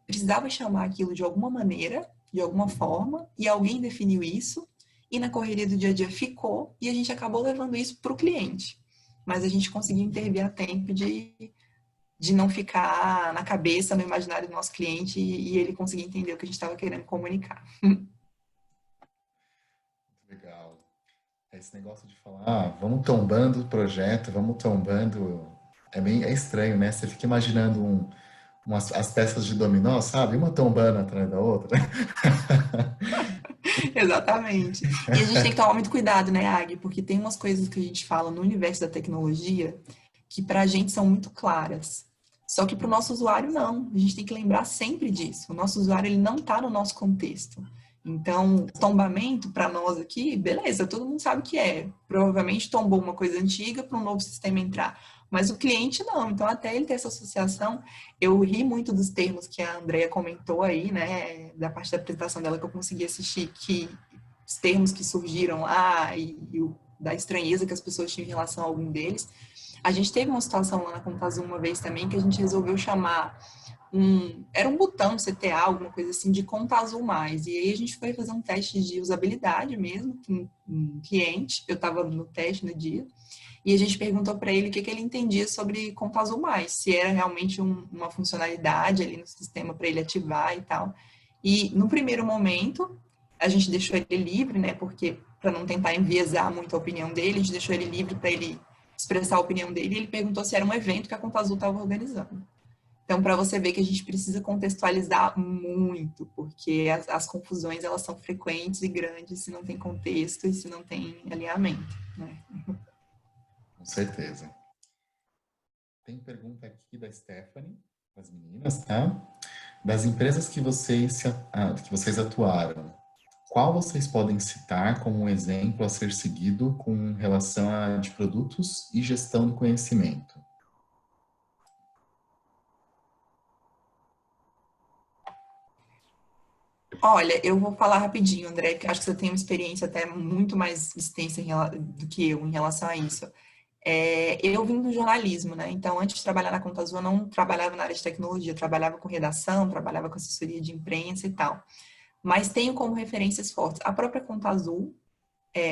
precisava chamar aquilo de alguma maneira, de alguma forma, e alguém definiu isso, e na correria do dia a dia ficou, e a gente acabou levando isso para o cliente. Mas a gente conseguiu intervir a tempo de não ficar na cabeça, no imaginário do nosso cliente e ele conseguir entender o que a gente estava querendo comunicar. Legal. Esse negócio de falar, vamos tombando o projeto, vamos tombando, é estranho, né? Você fica imaginando as peças de dominó, sabe? Uma tombando atrás da outra. Exatamente. E a gente tem que tomar muito cuidado, né, Agui? Porque tem umas coisas que a gente fala no universo da tecnologia que para a gente são muito claras. Só que para o nosso usuário, não. A gente tem que lembrar sempre disso. O nosso usuário, ele não está no nosso contexto. Então, tombamento, para nós aqui, beleza, todo mundo sabe o que é. Provavelmente tombou uma coisa antiga para um novo sistema entrar. Mas o cliente não. Então, até ele ter essa associação, eu ri muito dos termos que a Andrea comentou aí, né? Da parte da apresentação dela que eu consegui assistir, que os termos que surgiram lá da estranheza que as pessoas tinham em relação a algum deles. A gente teve uma situação lá na Contazul uma vez também que a gente resolveu chamar era um botão CTA, alguma coisa assim, de Contazul Mais. E aí a gente foi fazer um teste de usabilidade mesmo com um cliente. Eu estava no teste no dia. E a gente perguntou para ele o que ele entendia sobre Contazul Mais, se era realmente uma funcionalidade ali no sistema para ele ativar e tal. E no primeiro momento, a gente deixou ele livre, né? Porque para não tentar enviesar muito a opinião dele, a gente deixou ele livre para ele expressar a opinião dele, e ele perguntou se era um evento que a Contazul estava organizando. Então, para você ver que a gente precisa contextualizar muito, porque as confusões, elas são frequentes e grandes se não tem contexto e se não tem alinhamento, né? Com certeza. Tem pergunta aqui da Stephanie, das meninas, tá? Das empresas que vocês atuaram, qual vocês podem citar como um exemplo a ser seguido com relação a de produtos e gestão do conhecimento? Olha, eu vou falar rapidinho, André, porque acho que você tem uma experiência até muito mais extensa do que eu em relação a isso. Eu vim do jornalismo, né? Então, antes de trabalhar na Contazul, eu não trabalhava na área de tecnologia, eu trabalhava com redação, trabalhava com assessoria de imprensa e tal. Mas tenho como referências fortes a própria Contazul,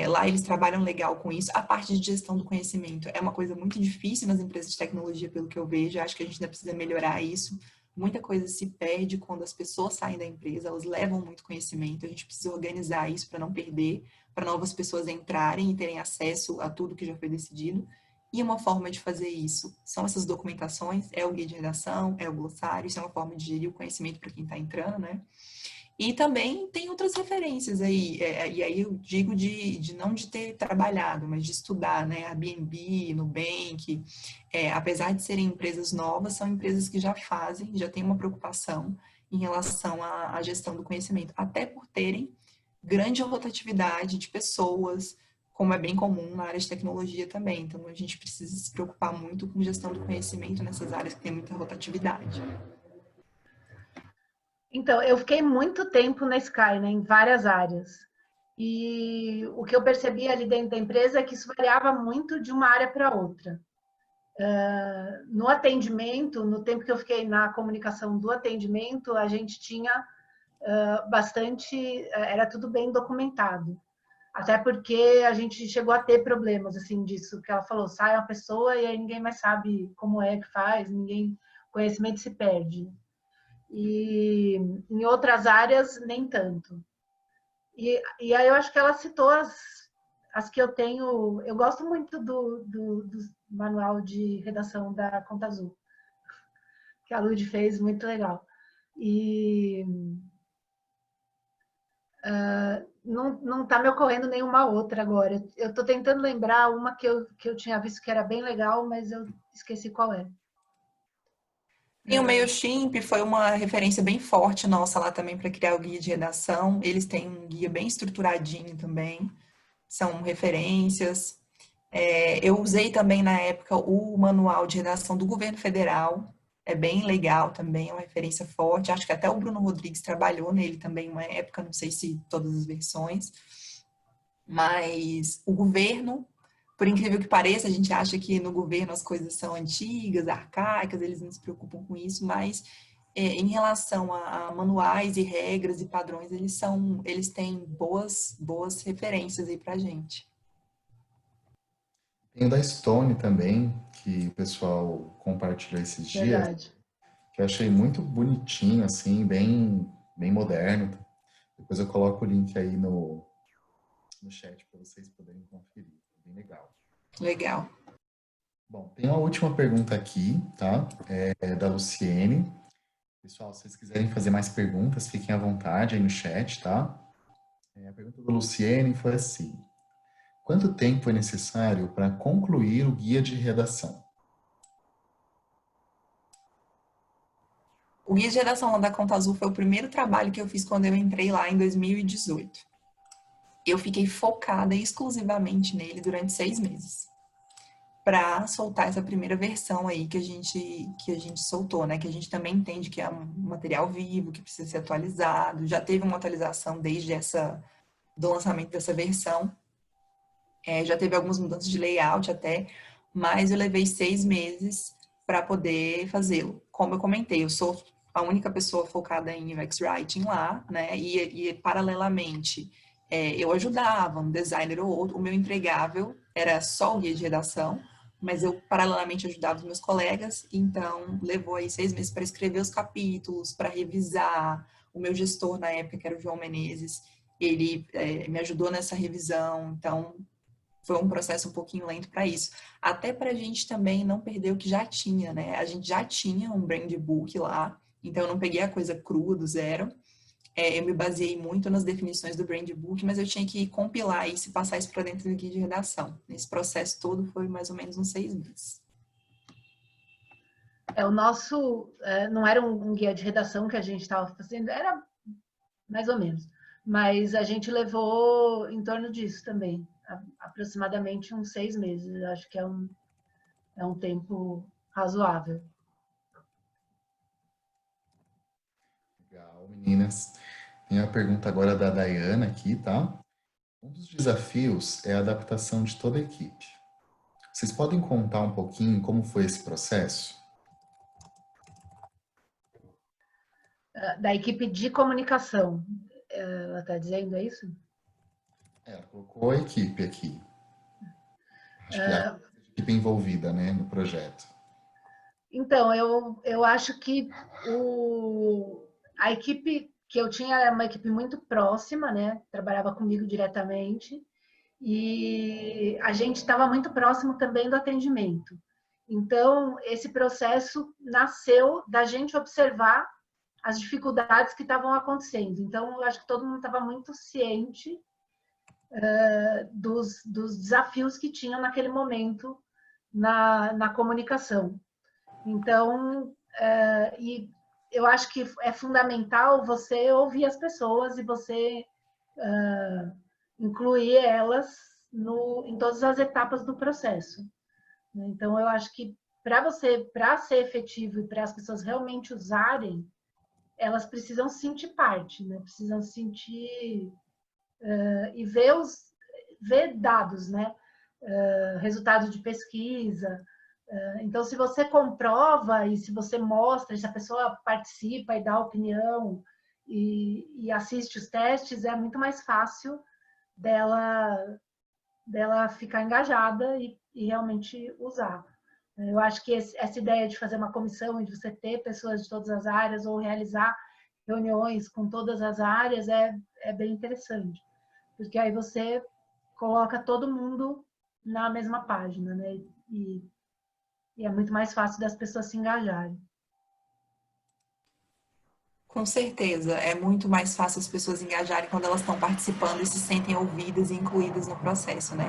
lá eles trabalham legal com isso. A parte de gestão do conhecimento é uma coisa muito difícil nas empresas de tecnologia, pelo que eu vejo. Acho que a gente ainda precisa melhorar isso. Muita coisa se perde quando as pessoas saem da empresa, elas levam muito conhecimento. A gente precisa organizar isso para não perder, para novas pessoas entrarem e terem acesso a tudo que já foi decidido. E uma forma de fazer isso são essas documentações, é o guia de redação, é o glossário, isso é uma forma de gerir o conhecimento para quem está entrando, né? E também tem outras referências aí, e aí eu digo de não de ter trabalhado, mas de estudar, né? Airbnb, Nubank, apesar de serem empresas novas, são empresas que já fazem, já têm uma preocupação em relação à gestão do conhecimento, até por terem grande rotatividade de pessoas, como é bem comum na área de tecnologia também. Então, a gente precisa se preocupar muito com gestão do conhecimento nessas áreas que tem muita rotatividade. Então, eu fiquei muito tempo na Sky, né, em várias áreas. E o que eu percebi ali dentro da empresa é que isso variava muito de uma área para outra. No atendimento, no tempo que eu fiquei na comunicação do atendimento, a gente tinha bastante, era tudo bem documentado. Até porque a gente chegou a ter problemas assim disso, que ela falou, sai uma pessoa e aí ninguém mais sabe como é que faz, conhecimento se perde. E em outras áreas, nem tanto. E aí eu acho que ela citou as que eu tenho. Eu gosto muito do manual de redação da Contazul, que a Lud fez, muito legal. E não está me ocorrendo nenhuma outra agora. Eu estou tentando lembrar uma que eu tinha visto que era bem legal, mas eu esqueci qual é. Tem o MailChimp, foi uma referência bem forte nossa lá também para criar o guia de redação. Eles têm um guia bem estruturadinho também, são referências. Eu usei também na época o manual de redação do governo federal, é bem legal também, é uma referência forte. Acho que até o Bruno Rodrigues trabalhou nele também uma época, não sei se todas as versões. Mas o governo, por incrível que pareça, a gente acha que no governo as coisas são antigas, arcaicas, eles não se preocupam com isso, mas em relação a manuais e regras e padrões, eles têm boas referências aí pra gente. Tem o da Stone também, que o pessoal compartilhou esses dias, Verdade. que eu achei muito bonitinho, assim, bem moderno. Depois eu coloco o link aí no chat para vocês poderem conferir. Bem legal. Legal. Bom, tem uma última pergunta aqui, tá? É da Luciene. Pessoal, se vocês quiserem fazer mais perguntas, fiquem à vontade aí no chat, tá? A pergunta da Luciene foi assim: quanto tempo é necessário para concluir o guia de redação? O guia de redação lá da Conta Azul foi o primeiro trabalho que eu fiz quando eu entrei lá em 2018. Eu fiquei focada exclusivamente nele durante 6 meses. Para soltar essa primeira versão aí que a gente soltou, né? Que a gente também entende que é um material vivo, que precisa ser atualizado. Já teve uma atualização desde do lançamento dessa versão. Já teve algumas mudanças de layout até, mas eu levei 6 meses para poder fazê-lo. Como eu comentei, eu sou a única pessoa focada em UX Writing lá, né? E paralelamente, eu ajudava um designer ou outro. O meu entregável era só o guia de redação, mas eu paralelamente ajudava os meus colegas, então levou aí 6 meses para escrever os capítulos, para revisar. O meu gestor na época, que era o João Menezes, ele me ajudou nessa revisão, então foi um processo um pouquinho lento para isso. Até para a gente também não perder o que já tinha, né? A gente já tinha um brand book lá, então eu não peguei a coisa crua do zero. Eu me baseei muito nas definições do brand book, mas eu tinha que compilar isso e passar isso para dentro do guia de redação. Esse processo todo foi mais ou menos uns 6 meses. O nosso não era um guia de redação que a gente estava fazendo, era mais ou menos. Mas a gente levou em torno disso também, aproximadamente uns 6 meses. Acho que é um tempo razoável. Legal, meninas. Tem a pergunta agora da Dayana aqui, tá? Um dos desafios é a adaptação de toda a equipe. Vocês podem contar um pouquinho como foi esse processo? Da equipe de comunicação, ela está dizendo, é isso? Ela colocou a equipe aqui. Acho que é a equipe envolvida, né, no projeto. Então, eu acho que a equipe que eu tinha era uma equipe muito próxima, né? Trabalhava comigo diretamente. E a gente estava muito próximo também do atendimento. Então, esse processo nasceu da gente observar as dificuldades que estavam acontecendo. Então, eu acho que todo mundo estava muito ciente dos desafios que tinham naquele momento na comunicação. Então, e eu acho que é fundamental você ouvir as pessoas e você incluir elas em todas as etapas do processo. Então, eu acho que para ser efetivo e para as pessoas realmente usarem, elas precisam sentir parte, né? Precisam sentir e ver dados, né? Resultados de pesquisa. Então, se você comprova e se você mostra, se a pessoa participa e dá opinião e assiste os testes, é muito mais fácil dela ficar engajada e realmente usar. Eu acho que essa ideia de fazer uma comissão e de você ter pessoas de todas as áreas ou realizar reuniões com todas as áreas é bem interessante, porque aí você coloca todo mundo na mesma página, né? E é muito mais fácil das pessoas se engajarem. Com certeza, é muito mais fácil as pessoas engajarem quando elas estão participando e se sentem ouvidas e incluídas no processo, né?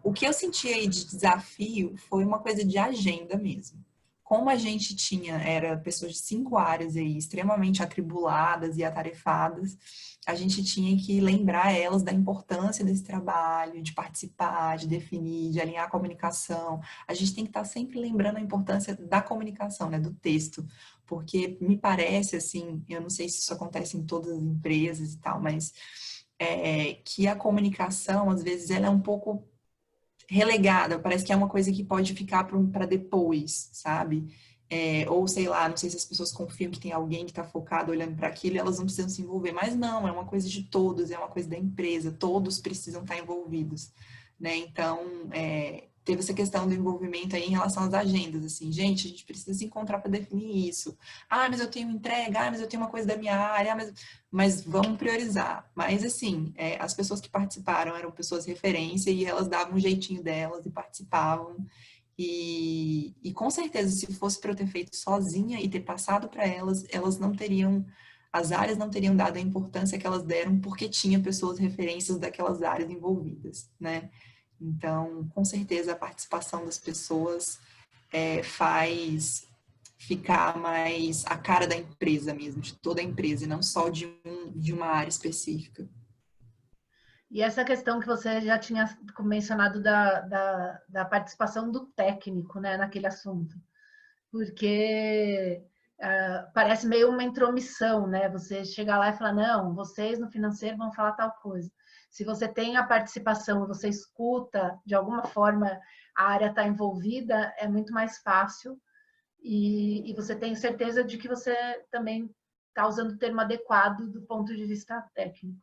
O que eu senti aí de desafio foi uma coisa de agenda mesmo. como a gente era pessoas de 5 áreas aí, extremamente atribuladas e atarefadas, a gente tinha que lembrar elas da importância desse trabalho, de participar, de definir, de alinhar a comunicação. A gente tem que estar sempre lembrando a importância da comunicação, né, do texto, porque me parece, assim, eu não sei se isso acontece em todas as empresas e tal, mas que a comunicação, às vezes, ela é um pouco relegada, parece que é uma coisa que pode ficar para depois, sabe? Ou sei lá, não sei se as pessoas confiam que tem alguém que está focado olhando para aquilo e elas não precisam se envolver, mas não, é uma coisa de todos, é uma coisa da empresa, todos precisam estar envolvidos, né? Então, teve essa questão do envolvimento aí em relação às agendas, assim, gente, a gente precisa se encontrar para definir isso. Ah, mas eu tenho entrega, ah, mas eu tenho uma coisa da minha área, mas vamos priorizar. Mas, assim, as pessoas que participaram eram pessoas referência e elas davam um jeitinho delas e participavam. E com certeza, se fosse para eu ter feito sozinha e ter passado para elas, as áreas não teriam dado a importância que elas deram porque tinha pessoas referências daquelas áreas envolvidas, né? Então, com certeza, a participação das pessoas faz ficar mais a cara da empresa mesmo, de toda a empresa, e não só de uma área específica. E essa questão que você já tinha mencionado da participação do técnico, né, naquele assunto, porque parece meio uma intromissão, né? Você chegar lá e falar, não, vocês no financeiro vão falar tal coisa. Se você tem a participação, você escuta, de alguma forma a área está envolvida, é muito mais fácil e você tem certeza de que você também está usando o termo adequado do ponto de vista técnico.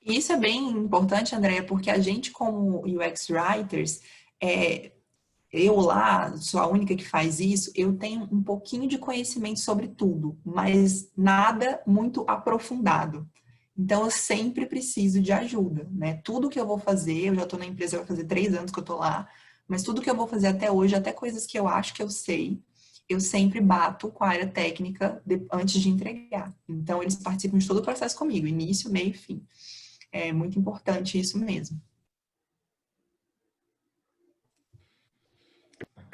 E isso é bem importante, Andréia, porque a gente, como UX Writers, eu lá, sou a única que faz isso, eu tenho um pouquinho de conhecimento sobre tudo, mas nada muito aprofundado. Então, eu sempre preciso de ajuda, né? Tudo que eu vou fazer, eu já estou na empresa, vai fazer 3 anos que eu estou lá, mas tudo que eu vou fazer até hoje, até coisas que eu acho que eu sei, eu sempre bato com a área técnica antes de entregar. Então, eles participam de todo o processo comigo, início, meio e fim. É muito importante isso mesmo.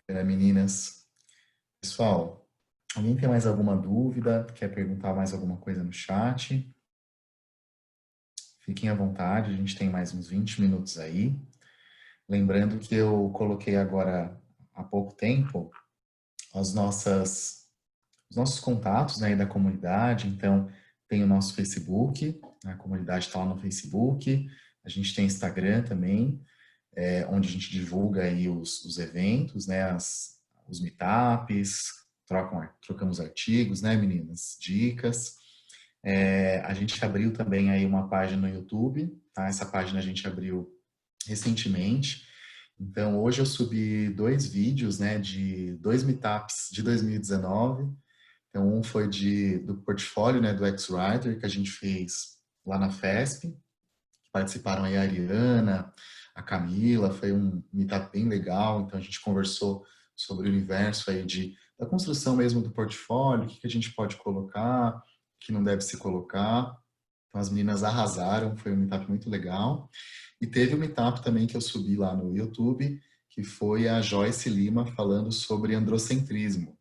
Meninas. Pessoal, alguém tem mais alguma dúvida? Quer perguntar mais alguma coisa no chat? Fiquem à vontade, a gente tem mais uns 20 minutos aí. Lembrando que eu coloquei agora, há pouco tempo, os nossos contatos, né, da comunidade. Então, tem o nosso Facebook, a comunidade está lá no Facebook. A gente tem Instagram também, onde a gente divulga aí os eventos, né, os meetups, trocamos artigos, né, meninas? Dicas. A gente abriu também aí uma página no YouTube, tá? Essa página a gente abriu recentemente. Então, hoje eu subi 2 vídeos, né, de 2 meetups de 2019. Então, um foi do portfólio, né, do X-Writer, que a gente fez lá na FESP. Participaram aí a Ariana, a Camila, foi um meetup bem legal. Então, a gente conversou sobre o universo aí da construção mesmo do portfólio, o que a gente pode colocar, o que não deve se colocar. Então, as meninas arrasaram, foi um meetup muito legal. E teve um meetup também que eu subi lá no YouTube, que foi a Joyce Lima falando sobre androcentrismo,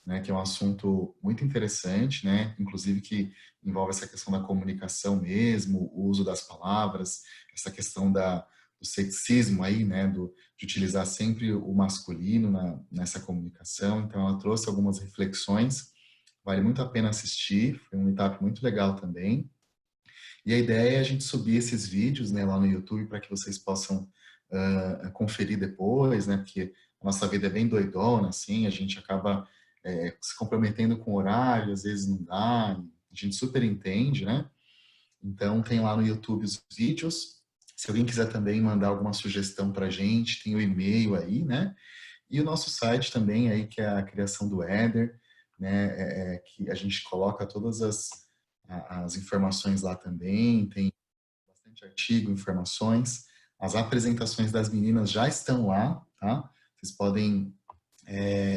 né, que é um assunto muito interessante, né, inclusive que envolve essa questão da comunicação mesmo, o uso das palavras, essa questão do sexismo aí, né, de utilizar sempre o masculino nessa comunicação. Então, ela trouxe algumas reflexões, vale muito a pena assistir, foi um meetup muito legal também. E a ideia é a gente subir esses vídeos, né, lá no YouTube para que vocês possam conferir depois, né, porque a nossa vida é bem doidona, assim, a gente acaba se comprometendo com o horário, às vezes não dá, a gente super entende, né? Então, tem lá no YouTube os vídeos. Se alguém quiser também mandar alguma sugestão para a gente, tem o e-mail aí, né? E o nosso site também aí, que é a criação do Éder, né? Que a gente coloca todas as informações lá também, tem bastante artigo, informações. As apresentações das meninas já estão lá, tá? Vocês podem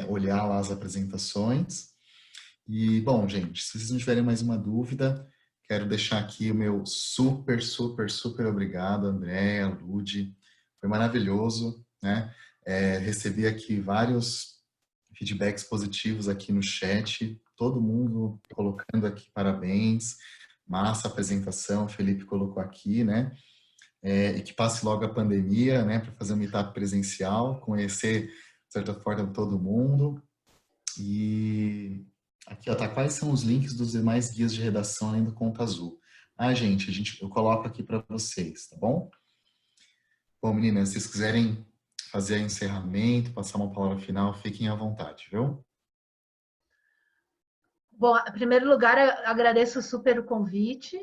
olhar lá as apresentações. E, bom, gente, se vocês não tiverem mais uma dúvida, quero deixar aqui o meu super, super, super obrigado, Andréa, Ludi. Foi maravilhoso, né? Recebi aqui vários feedbacks positivos aqui no chat, todo mundo colocando aqui parabéns, massa a apresentação, o Felipe colocou aqui, né? E que passe logo a pandemia, né, para fazer um meetup presencial, conhecer, de certa forma, todo mundo. E aqui, ó, tá, quais são os links dos demais guias de redação além do Conta Azul? Gente, eu coloco aqui para vocês, tá bom? Bom, meninas, se vocês quiserem fazer o encerramento, passar uma palavra final, fiquem à vontade, viu? Bom, em primeiro lugar, eu agradeço super o convite.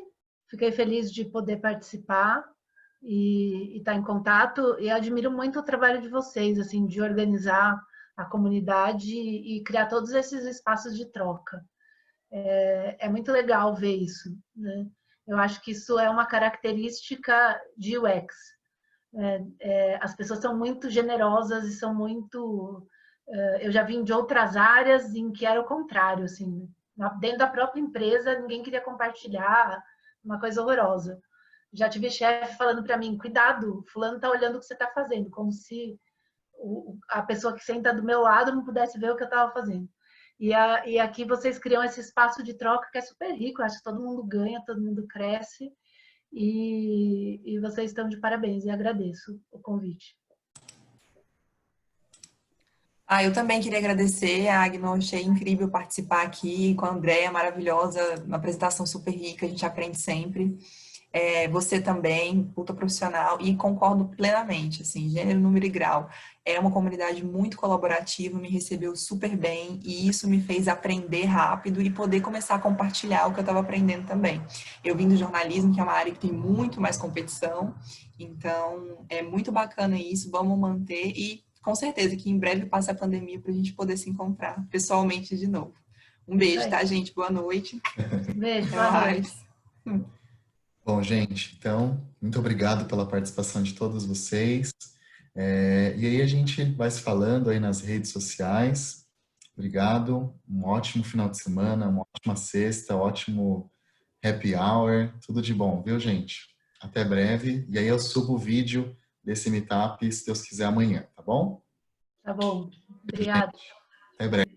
Fiquei feliz de poder participar e estar em contato. E admiro muito o trabalho de vocês, assim, de organizar a comunidade e criar todos esses espaços de troca. É muito legal ver isso, né? Eu acho que isso é uma característica de UX. As pessoas são muito generosas e são muito... Eu já vim de outras áreas em que era o contrário, assim, dentro da própria empresa, ninguém queria compartilhar, uma coisa horrorosa. Já tive chefe falando para mim, cuidado, fulano está olhando o que você está fazendo, como se a pessoa que senta do meu lado não pudesse ver o que eu estava fazendo. E aqui vocês criam esse espaço de troca que é super rico, eu acho que todo mundo ganha, todo mundo cresce, e vocês estão de parabéns, e agradeço o convite. Eu também queria agradecer, Agno, achei incrível participar aqui com a Andréia, maravilhosa, uma apresentação super rica, a gente aprende sempre. Você também, puta profissional, e concordo plenamente, assim, gênero, número e grau. É uma comunidade muito colaborativa, me recebeu super bem, e isso me fez aprender rápido e poder começar a compartilhar o que eu estava aprendendo também. Eu vim do jornalismo, que é uma área que tem muito mais competição, então é muito bacana isso, vamos manter, e com certeza que em breve passa a pandemia para a gente poder se encontrar pessoalmente de novo. Um beijo, tá, gente? Boa noite. Beijo, Até boa mais. noite. Bom, gente, então, muito obrigado pela participação de todos vocês. E aí a gente vai se falando aí nas redes sociais. Obrigado, um ótimo final de semana, uma ótima sexta, ótimo happy hour, tudo de bom, viu, gente? Até breve. E aí eu subo o vídeo desse meetup, se Deus quiser, amanhã, tá bom? Tá bom. Obrigada. Até breve.